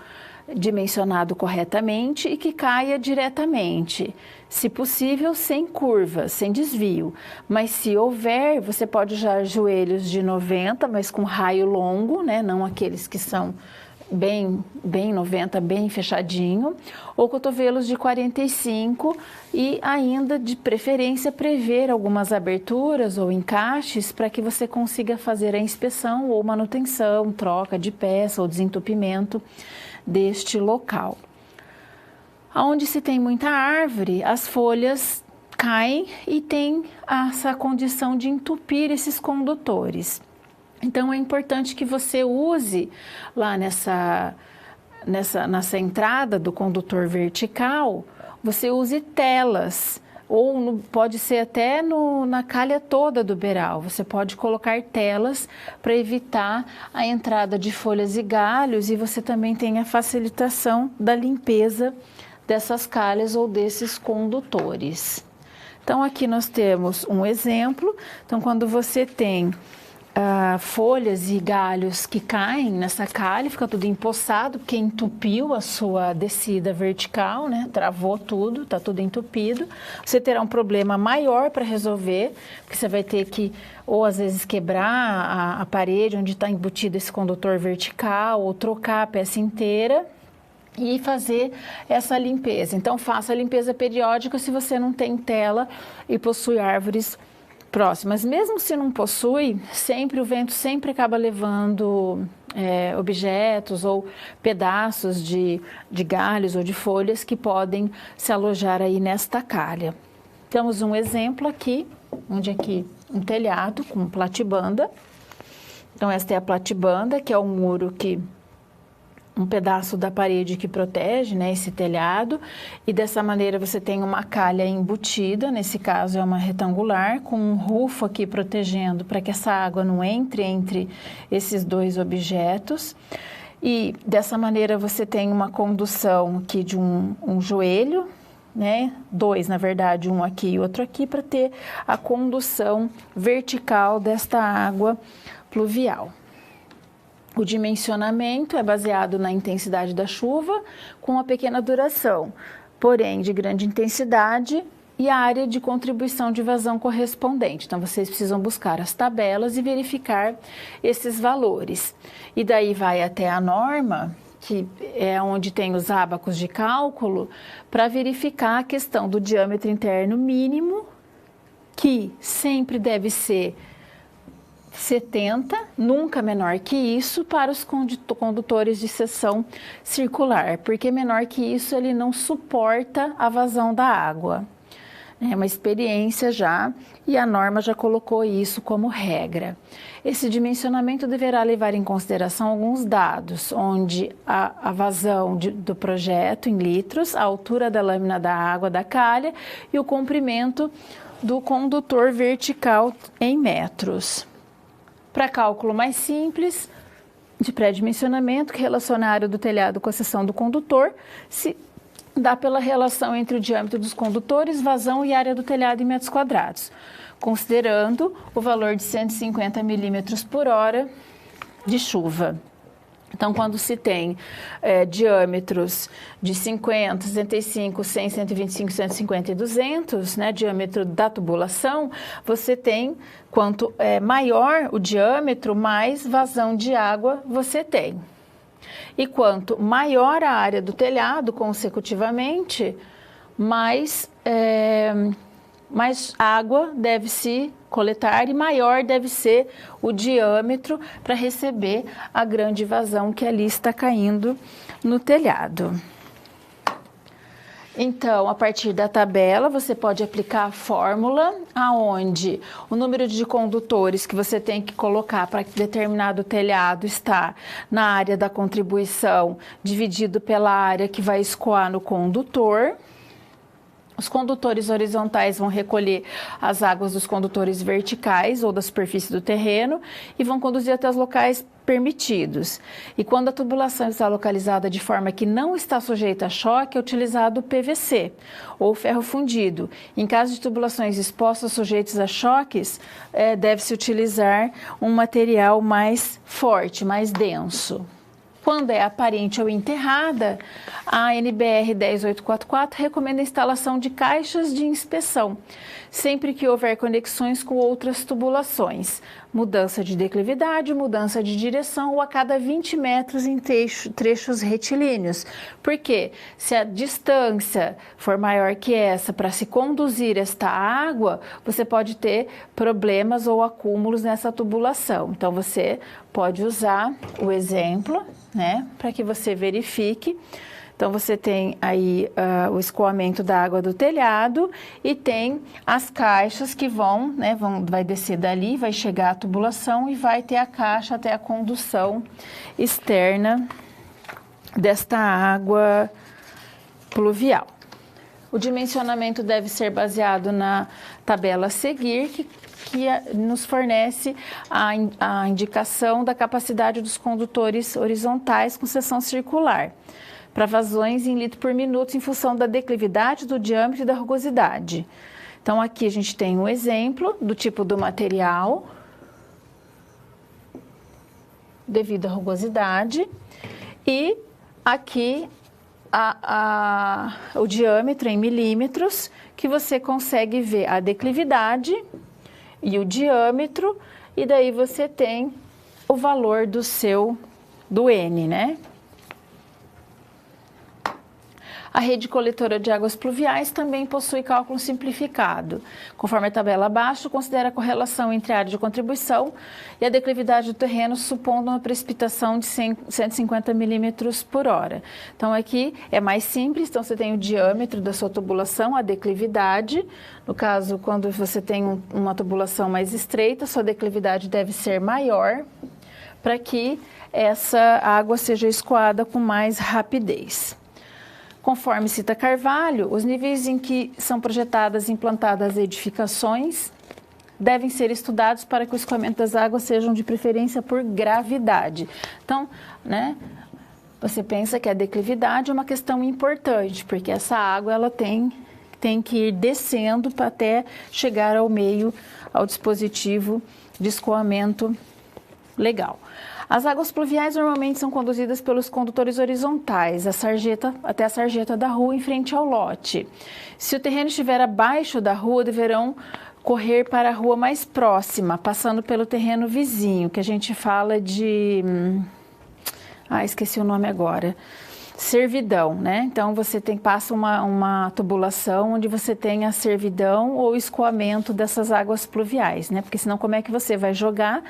dimensionado corretamente e que caia diretamente. Se possível, sem curvas, sem desvio. Mas se houver, você pode usar joelhos de 90, mas com raio longo, né? Não aqueles que são bem 90, bem fechadinho, ou cotovelos de 45 e ainda, de preferência, prever algumas aberturas ou encaixes para que você consiga fazer a inspeção ou manutenção, troca de peça ou desentupimento deste local. Onde se tem muita árvore, as folhas caem e tem essa condição de entupir esses condutores. Então, é importante que você use lá nessa entrada do condutor vertical, você use telas, ou pode ser até na calha toda do beiral. Você pode colocar telas para evitar a entrada de folhas e galhos e você também tem a facilitação da limpeza dessas calhas ou desses condutores. Então, aqui nós temos um exemplo. Então, quando você tem folhas e galhos que caem nessa calha, fica tudo empoçado, porque entupiu a sua descida vertical, né? Travou tudo, está tudo entupido. Você terá um problema maior para resolver, porque você vai ter que, ou às vezes, quebrar a parede onde está embutido esse condutor vertical, ou trocar a peça inteira e fazer essa limpeza. Então, faça a limpeza periódica se você não tem tela e possui árvores próximas. Mesmo se não possui, o vento sempre acaba levando objetos ou pedaços de galhos ou de folhas que podem se alojar aí nesta calha. Temos um exemplo aqui, onde aqui um telhado com platibanda. Então, esta é a platibanda, que é um muro um pedaço da parede que protege, né, esse telhado, e dessa maneira você tem uma calha embutida, nesse caso é uma retangular, com um rufo aqui protegendo para que essa água não entre esses dois objetos, e dessa maneira você tem uma condução aqui de um joelho, né, dois na verdade, um aqui e outro aqui, para ter a condução vertical desta água pluvial. O dimensionamento é baseado na intensidade da chuva, com uma pequena duração, porém de grande intensidade, e a área de contribuição de vazão correspondente. Então, vocês precisam buscar as tabelas e verificar esses valores. E daí vai até a norma, que é onde tem os ábacos de cálculo, para verificar a questão do diâmetro interno mínimo, que sempre deve ser 70, nunca menor que isso, para os condutores de seção circular, porque menor que isso ele não suporta a vazão da água. É uma experiência já, e a norma já colocou isso como regra. Esse dimensionamento deverá levar em consideração alguns dados, onde a vazão do projeto em litros, a altura da lâmina da água da calha e o comprimento do condutor vertical em metros. Para cálculo mais simples, de pré-dimensionamento, que relaciona a área do telhado com a seção do condutor, se dá pela relação entre o diâmetro dos condutores, vazão e área do telhado em metros quadrados, considerando o valor de 150 milímetros por hora de chuva. Então, quando se tem diâmetros de 50, 65, 100, 125, 150 e 200, né, diâmetro da tubulação, você tem, quanto maior o diâmetro, mais vazão de água você tem. E quanto maior a área do telhado, consecutivamente, mais água deve se coletar e maior deve ser o diâmetro para receber a grande vazão que ali está caindo no telhado. Então, a partir da tabela, você pode aplicar a fórmula aonde o número de condutores que você tem que colocar para determinado telhado está na área da contribuição, dividido pela área que vai escoar no condutor. Os condutores horizontais vão recolher as águas dos condutores verticais ou da superfície do terreno e vão conduzir até os locais permitidos. E quando a tubulação está localizada de forma que não está sujeita a choque, é utilizado o PVC ou ferro fundido. Em caso de tubulações expostas sujeitas a choques, deve-se utilizar um material mais forte, mais denso. Quando é aparente ou enterrada, a NBR 10844 recomenda a instalação de caixas de inspeção, sempre que houver conexões com outras tubulações, mudança de declividade, mudança de direção ou a cada 20 metros em trechos retilíneos. Porque se a distância for maior que essa para se conduzir esta água, você pode ter problemas ou acúmulos nessa tubulação. Então, você pode usar o exemplo, né, para que você verifique. Então, você tem aí o escoamento da água do telhado e tem as caixas que vai descer dali, vai chegar à tubulação e vai ter a caixa até a condução externa desta água pluvial. O dimensionamento deve ser baseado na tabela a seguir, que nos fornece a indicação da capacidade dos condutores horizontais com seção circular, para vazões em litro por minuto em função da declividade, do diâmetro e da rugosidade. Então, aqui a gente tem um exemplo do tipo do material, devido à rugosidade, e aqui o diâmetro em milímetros, que você consegue ver a declividade e o diâmetro, e daí você tem o valor do N, né? A rede coletora de águas pluviais também possui cálculo simplificado. Conforme a tabela abaixo, considera a correlação entre a área de contribuição e a declividade do terreno, supondo uma precipitação de 150 milímetros por hora. Então, aqui é mais simples. Então, você tem o diâmetro da sua tubulação, a declividade. No caso, quando você tem uma tubulação mais estreita, sua declividade deve ser maior para que essa água seja escoada com mais rapidez. Conforme cita Carvalho, os níveis em que são projetadas e implantadas edificações devem ser estudados para que o escoamento das águas sejam de preferência por gravidade. Então, né, você pensa que a declividade é uma questão importante, porque essa água ela tem que ir descendo para até chegar ao dispositivo de escoamento legal. As águas pluviais normalmente são conduzidas pelos condutores horizontais, até a sarjeta da rua em frente ao lote. Se o terreno estiver abaixo da rua, deverão correr para a rua mais próxima, passando pelo terreno vizinho, que a gente fala de... esqueci o nome agora. Servidão, né? Então, você passa uma tubulação onde você tem a servidão ou escoamento dessas águas pluviais, né? Porque senão como é que você vai jogar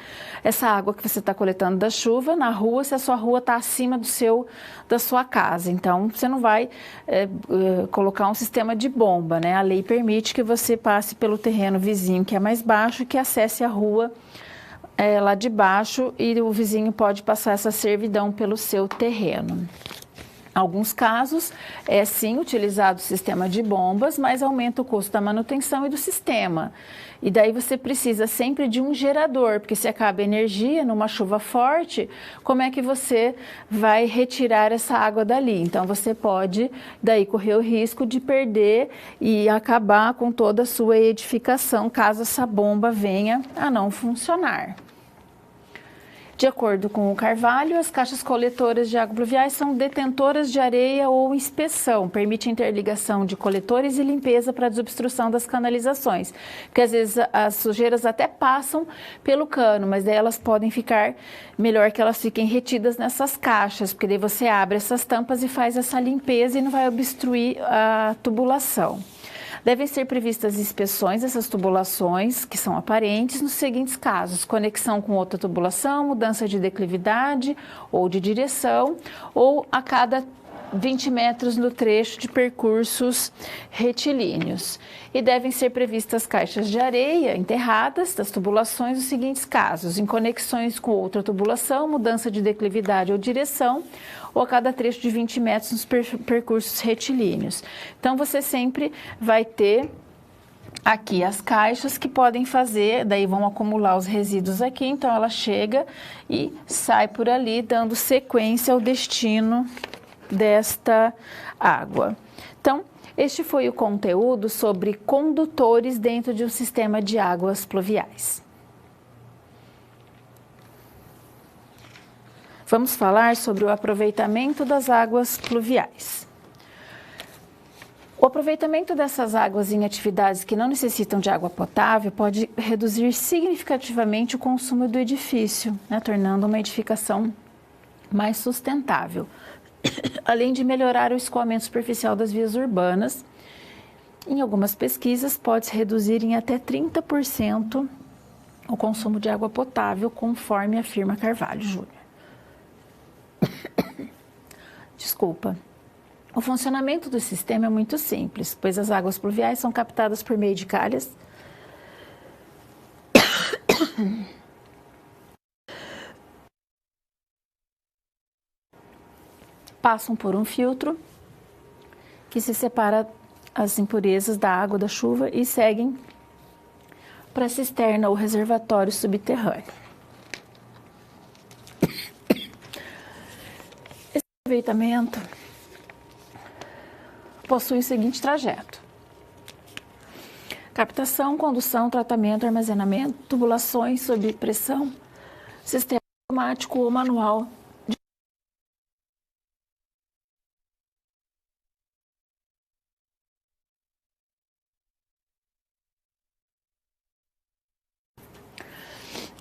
essa água que você está coletando da chuva na rua se a sua rua está acima da sua casa? Então, você não vai colocar um sistema de bomba, né? A lei permite que você passe pelo terreno vizinho que é mais baixo, que acesse a rua lá de baixo, e o vizinho pode passar essa servidão pelo seu terreno. Em alguns casos, é sim utilizado o sistema de bombas, mas aumenta o custo da manutenção e do sistema. E daí você precisa sempre de um gerador, porque se acaba a energia numa chuva forte, como é que você vai retirar essa água dali? Então você pode daí correr o risco de perder e acabar com toda a sua edificação, caso essa bomba venha a não funcionar. De acordo com o Carvalho, as caixas coletoras de água pluviais são detentoras de areia ou inspeção, permite interligação de coletores e limpeza para desobstrução das canalizações, porque às vezes as sujeiras até passam pelo cano, mas daí elas podem ficar, melhor que elas fiquem retidas nessas caixas, porque daí você abre essas tampas e faz essa limpeza e não vai obstruir a tubulação. Devem ser previstas inspeções dessas tubulações, que são aparentes, nos seguintes casos: conexão com outra tubulação, mudança de declividade ou de direção, ou a cada 20 metros no trecho de percursos retilíneos. E devem ser previstas caixas de areia enterradas das tubulações nos seguintes casos: em conexões com outra tubulação, mudança de declividade ou direção, ou a cada trecho de 20 metros nos percursos retilíneos. Então, você sempre vai ter aqui as caixas que podem fazer, daí vão acumular os resíduos aqui, então ela chega e sai por ali, dando sequência ao destino desta água. Então, este foi o conteúdo sobre condutores dentro de um sistema de águas pluviais. Vamos falar sobre o aproveitamento das águas pluviais. O aproveitamento dessas águas em atividades que não necessitam de água potável pode reduzir significativamente o consumo do edifício, tornando uma edificação mais sustentável, além de melhorar o escoamento superficial das vias urbanas. Em algumas pesquisas, pode-se reduzir em até 30% o consumo de água potável, conforme afirma Carvalho Júnior. Desculpa. O funcionamento do sistema é muito simples, pois as águas pluviais são captadas por meio de calhas passam por um filtro que se separa as impurezas da água da chuva e seguem para a cisterna ou reservatório subterrâneo. Esse aproveitamento possui o seguinte trajeto: captação, condução, tratamento, armazenamento, tubulações sob pressão, sistema automático ou manual.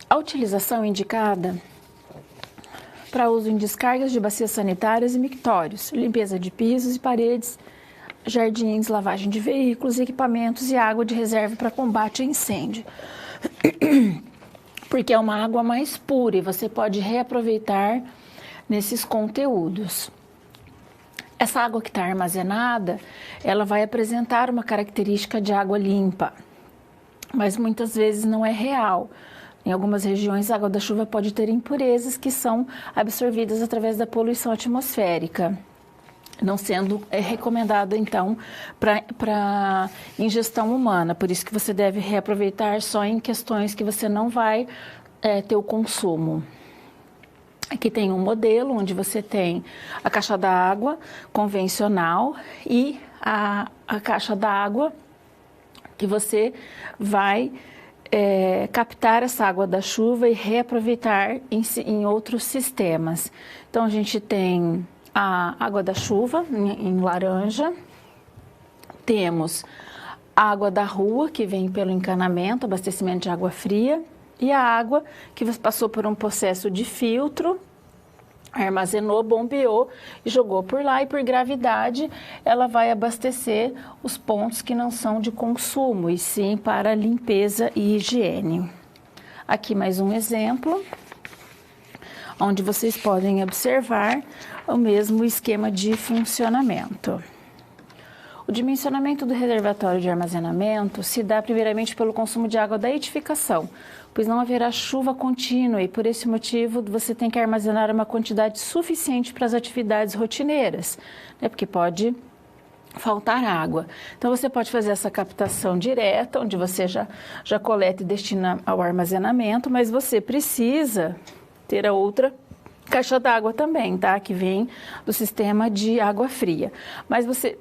A utilização indicada para uso em descargas de bacias sanitárias e mictórios, limpeza de pisos e paredes, jardins, lavagem de veículos, equipamentos e água de reserva para combate a incêndio. Porque é uma água mais pura e você pode reaproveitar nesses conteúdos. Essa água que está armazenada, ela vai apresentar uma característica de água limpa, mas muitas vezes não é real. Em algumas regiões, a água da chuva pode ter impurezas que são absorvidas através da poluição atmosférica, não sendo recomendado, então, para ingestão humana. Por isso que você deve reaproveitar só em questões que você não vai ter o consumo. Aqui tem um modelo onde você tem a caixa d'água convencional e a caixa d'água que você vai captar essa água da chuva e reaproveitar em outros sistemas. Então, a gente tem a água da chuva em laranja, temos a água da rua, que vem pelo encanamento, abastecimento de água fria, e a água que passou por um processo de filtro, armazenou, bombeou e jogou por lá, e por gravidade ela vai abastecer os pontos que não são de consumo, e sim para limpeza e higiene. Aqui mais um exemplo, onde vocês podem observar o mesmo esquema de funcionamento. O dimensionamento do reservatório de armazenamento se dá primeiramente pelo consumo de água da edificação, pois não haverá chuva contínua e por esse motivo você tem que armazenar uma quantidade suficiente para as atividades rotineiras, né? Porque pode faltar água. Então você pode fazer essa captação direta, onde você já coleta e destina ao armazenamento, mas você precisa ter a outra caixa d'água também, tá? Que vem do sistema de água fria. Mas você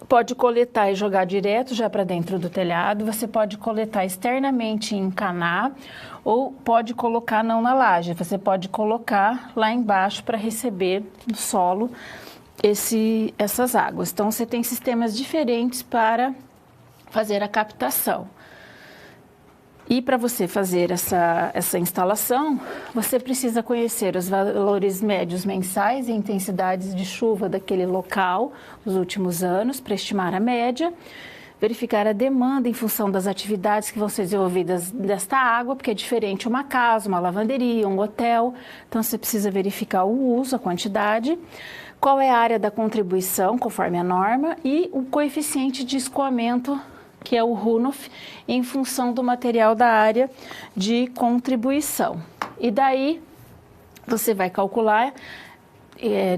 pode coletar e jogar direto já para dentro do telhado, você pode coletar externamente em encanar ou pode colocar não na laje, você pode colocar lá embaixo para receber no solo essas águas. Então você tem sistemas diferentes para fazer a captação. E para você fazer essa instalação, você precisa conhecer os valores médios mensais e intensidades de chuva daquele local nos últimos anos, para estimar a média, verificar a demanda em função das atividades que vão ser desenvolvidas desta água, porque é diferente uma casa, uma lavanderia, um hotel, então você precisa verificar o uso, a quantidade, qual é a área da contribuição, conforme a norma, e o coeficiente de escoamento, que é o Runoff, em função do material da área de contribuição. E daí você vai calcular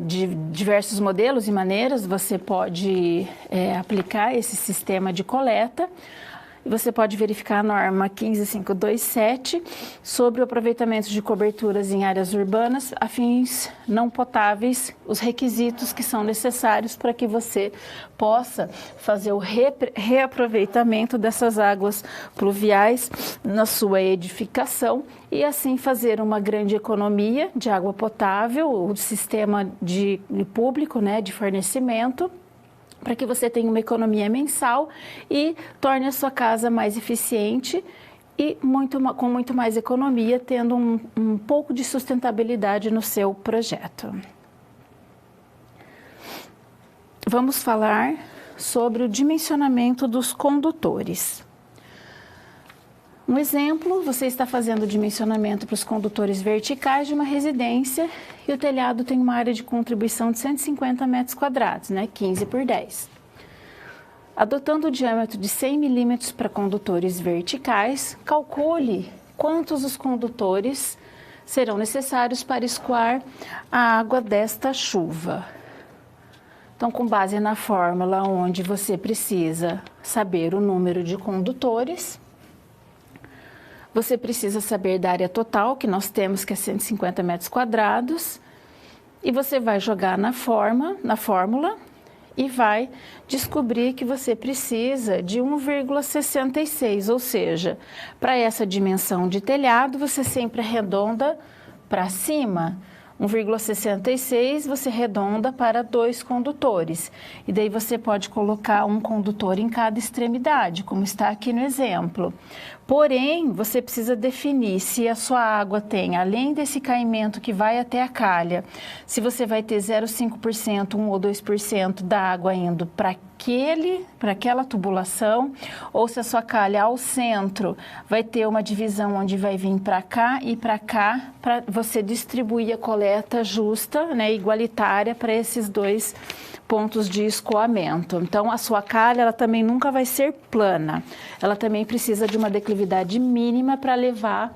de diversos modelos e maneiras, você pode aplicar esse sistema de coleta. E você pode verificar a norma 15527 sobre o aproveitamento de coberturas em áreas urbanas a fins não potáveis, os requisitos que são necessários para que você possa fazer o reaproveitamento dessas águas pluviais na sua edificação e assim fazer uma grande economia de água potável, o sistema público, né, de fornecimento, para que você tenha uma economia mensal e torne a sua casa mais eficiente e com muito mais economia, tendo um pouco de sustentabilidade no seu projeto. Vamos falar sobre o dimensionamento dos condutores. Um exemplo, você está fazendo o dimensionamento para os condutores verticais de uma residência e o telhado tem uma área de contribuição de 150 metros quadrados, né? 15 por 10. Adotando o diâmetro de 100 milímetros para condutores verticais, calcule quantos os condutores serão necessários para escoar a água desta chuva. Então, com base na fórmula onde você precisa saber o número de condutores, você precisa saber da área total, que nós temos, que é 150 metros quadrados, e você vai jogar na fórmula e vai descobrir que você precisa de 1,66, ou seja, para essa dimensão de telhado, você sempre arredonda para cima. 1,66 você arredonda para 2 condutores. E daí você pode colocar um condutor em cada extremidade, como está aqui no exemplo. Porém, você precisa definir se a sua água tem, além desse caimento que vai até a calha, se você vai ter 0,5%, 1 ou 2% da água indo para aquela tubulação, ou se a sua calha ao centro vai ter uma divisão onde vai vir para cá e para cá, para você distribuir a coleta justa, né, igualitária para esses dois pontos de escoamento. Então, a sua calha, ela também nunca vai ser plana. Ela também precisa de uma declividade mínima para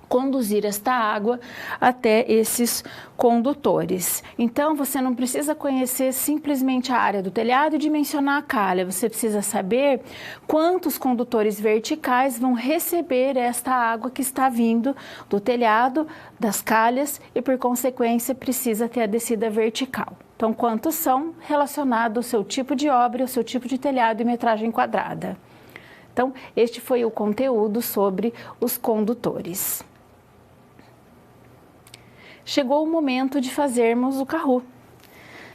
conduzir esta água até esses condutores. Então, você não precisa conhecer simplesmente a área do telhado e dimensionar a calha. Você precisa saber quantos condutores verticais vão receber esta água que está vindo do telhado, das calhas e, por consequência, precisa ter a descida vertical. Então, quantos são relacionados ao seu tipo de obra, ao seu tipo de telhado e metragem quadrada. Então, este foi o conteúdo sobre os condutores. Chegou o momento de fazermos o Kahoot.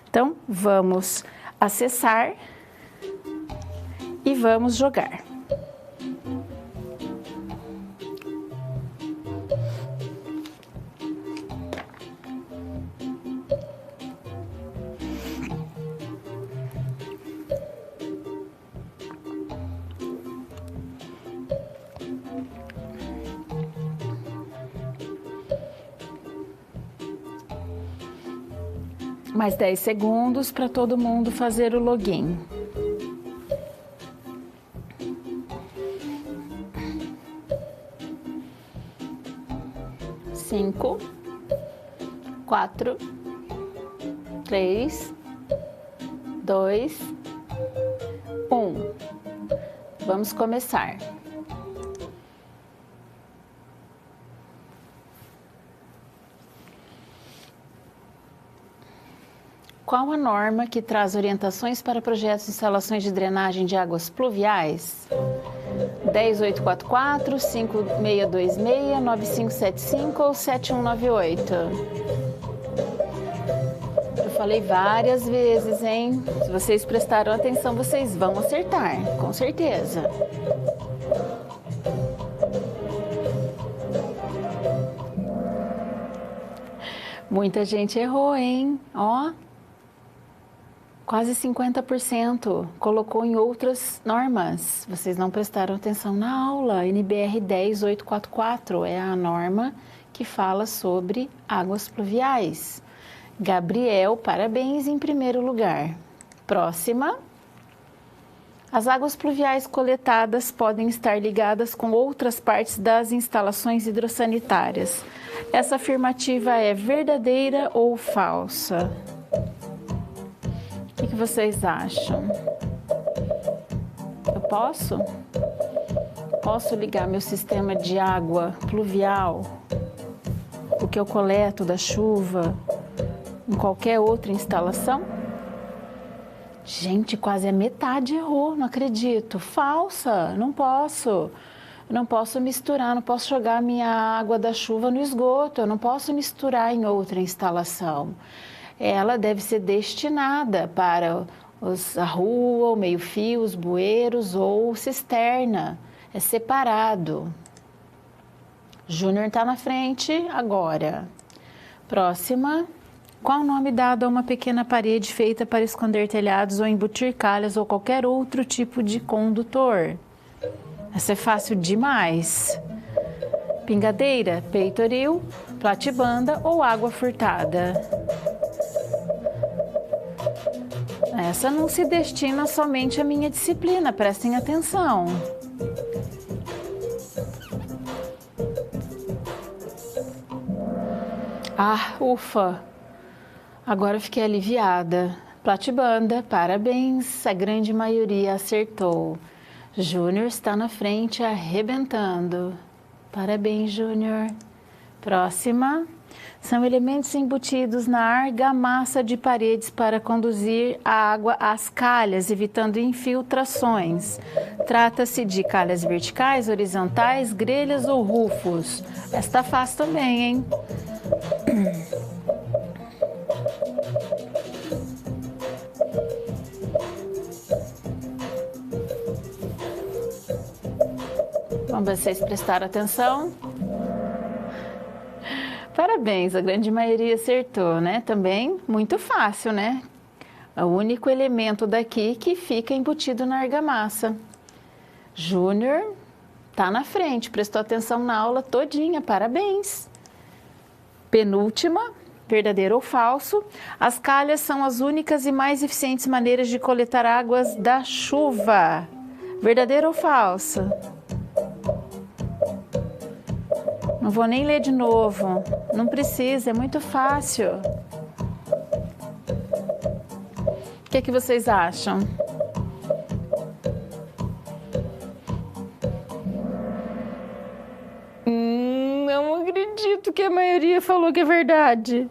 Então, vamos acessar e vamos jogar. Mais 10 segundos para todo mundo fazer o login. 5, 4, 3, 2, 1. Vamos começar. Qual a norma que traz orientações para projetos de instalações de drenagem de águas pluviais? 10844, 5626, 9575 ou 7198? Eu falei várias vezes, hein? Se vocês prestaram atenção, vocês vão acertar, com certeza. Muita gente errou, hein? Ó. Quase 50% colocou em outras normas. Vocês não prestaram atenção na aula. NBR 10844 é a norma que fala sobre águas pluviais. Gabriel, parabéns em primeiro lugar. Próxima. As águas pluviais coletadas podem estar ligadas com outras partes das instalações hidrossanitárias. Essa afirmativa é verdadeira ou falsa? O que vocês acham? Eu posso? Posso ligar meu sistema de água pluvial, o que eu coleto da chuva, em qualquer outra instalação? Gente, quase a metade errou, não acredito. Falsa, não posso. Não posso misturar, não posso jogar minha água da chuva no esgoto, eu não posso misturar em outra instalação. Ela deve ser destinada para a rua, o meio-fio, os bueiros ou cisterna. É separado. Júnior está na frente agora. Próxima. Qual o nome dado a uma pequena parede feita para esconder telhados ou embutir calhas ou qualquer outro tipo de condutor? Essa é fácil demais. Pingadeira, peitoril, platibanda ou água furtada? Essa não se destina somente à minha disciplina, prestem atenção. Ah, ufa! Agora eu fiquei aliviada. Platibanda, parabéns, a grande maioria acertou. Júnior está na frente arrebentando. Parabéns, Júnior. Próxima. São elementos embutidos na argamassa de paredes para conduzir a água às calhas, evitando infiltrações. Trata-se de calhas verticais, horizontais, grelhas ou rufos. Esta tá fácil também, hein? Vamos ver se vocês prestaram atenção. Parabéns, a grande maioria acertou, né? Também muito fácil, né? É o único elemento daqui que fica embutido na argamassa. Júnior tá na frente, prestou atenção na aula todinha, parabéns. Penúltima, verdadeiro ou falso? As calhas são as únicas e mais eficientes maneiras de coletar águas da chuva. Verdadeiro ou falso? Não vou nem ler de novo, não precisa, é muito fácil. O que é que vocês acham? Não acredito que a maioria falou que é verdade.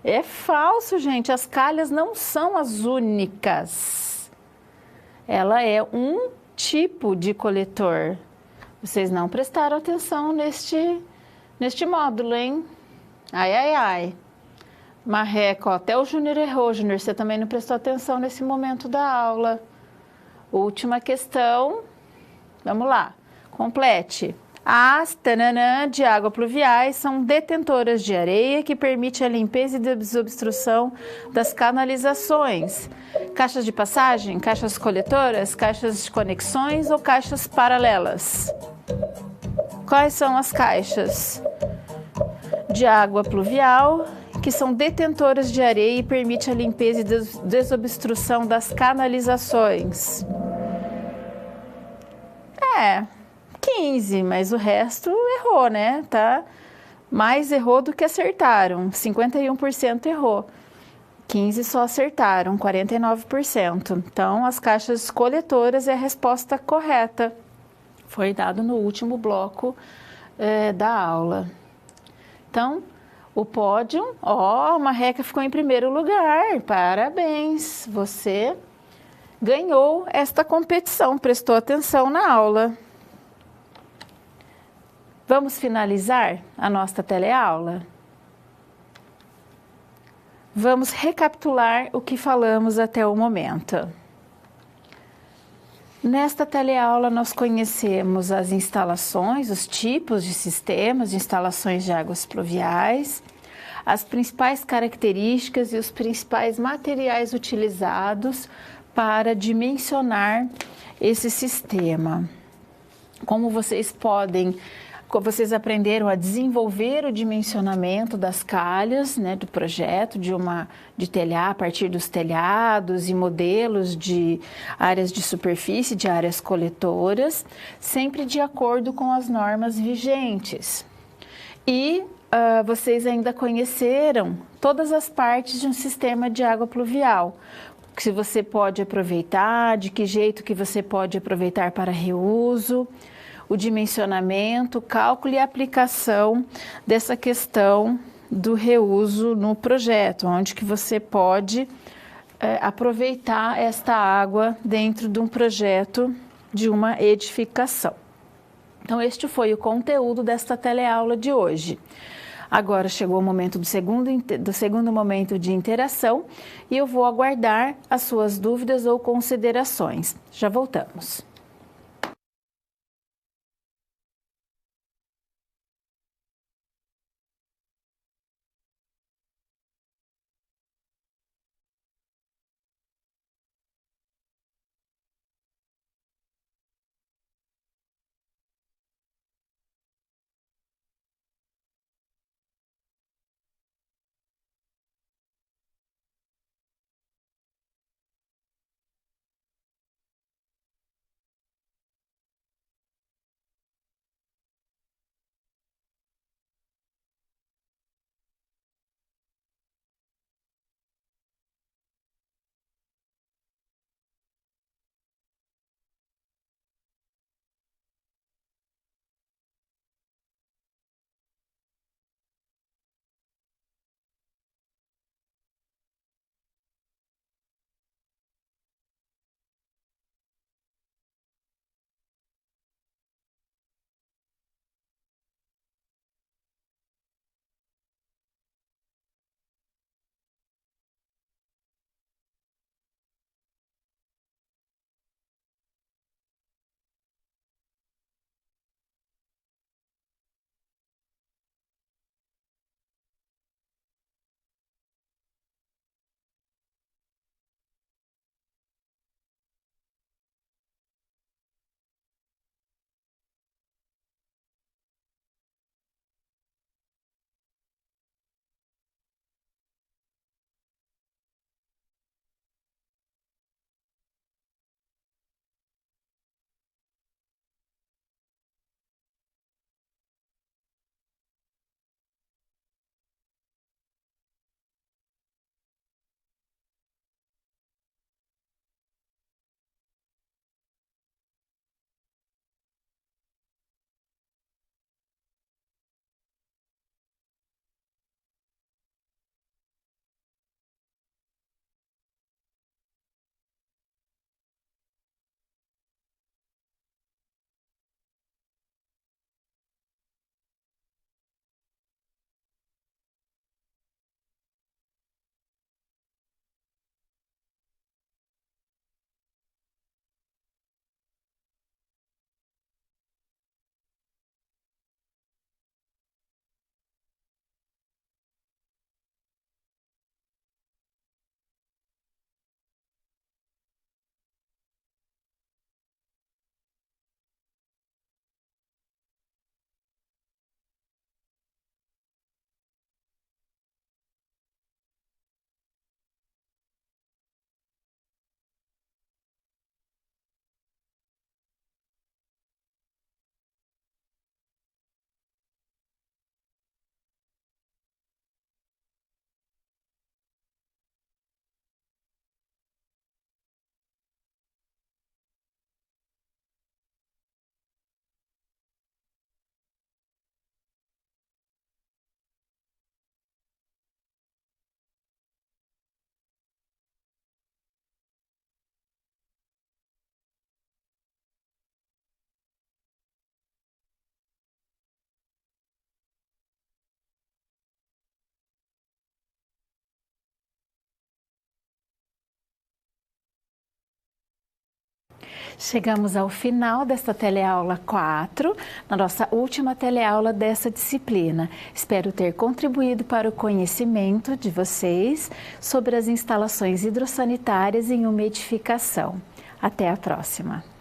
É falso, gente, as calhas não são as únicas. Ela é um tipo de coletor. Vocês não prestaram atenção neste módulo, hein? Ai, ai, ai. Marreco, até o Júnior errou. Júnior, você também não prestou atenção nesse momento da aula. Última questão. Vamos lá. Complete. As de água pluviais são detentoras de areia que permite a limpeza e desobstrução das canalizações. Caixas de passagem, caixas coletoras, caixas de conexões ou caixas paralelas? Quais são as caixas de água pluvial que são detentoras de areia e permite a limpeza e desobstrução das canalizações? 15, mas o resto errou, né? Tá Mais errou do que acertaram, 51% errou. 15 só acertaram, 49%. Então, as caixas coletoras é a resposta correta. Foi dado no último bloco da aula. Então, o pódio, ó, Marreca ficou em primeiro lugar. Parabéns, você ganhou esta competição, prestou atenção na aula. Vamos finalizar a nossa teleaula? Vamos recapitular o que falamos até o momento. Nesta teleaula, nós conhecemos as instalações, os tipos de sistemas de instalações de águas pluviais, as principais características e os principais materiais utilizados para dimensionar esse sistema. Como vocês aprenderam a desenvolver o dimensionamento das calhas, né, do projeto de telhar a partir dos telhados e modelos de áreas de superfície, de áreas coletoras, sempre de acordo com as normas vigentes. E vocês ainda conheceram todas as partes de um sistema de água pluvial, que você pode aproveitar, de que jeito que você pode aproveitar para reuso, o dimensionamento, cálculo e aplicação dessa questão do reuso no projeto, onde que você pode aproveitar esta água dentro de um projeto de uma edificação. Então, este foi o conteúdo desta teleaula de hoje. Agora chegou o momento do segundo momento de interação e eu vou aguardar as suas dúvidas ou considerações. Já voltamos. Chegamos ao final desta teleaula 4, na nossa última teleaula dessa disciplina. Espero ter contribuído para o conhecimento de vocês sobre as instalações hidrossanitárias em uma edificação. Até a próxima!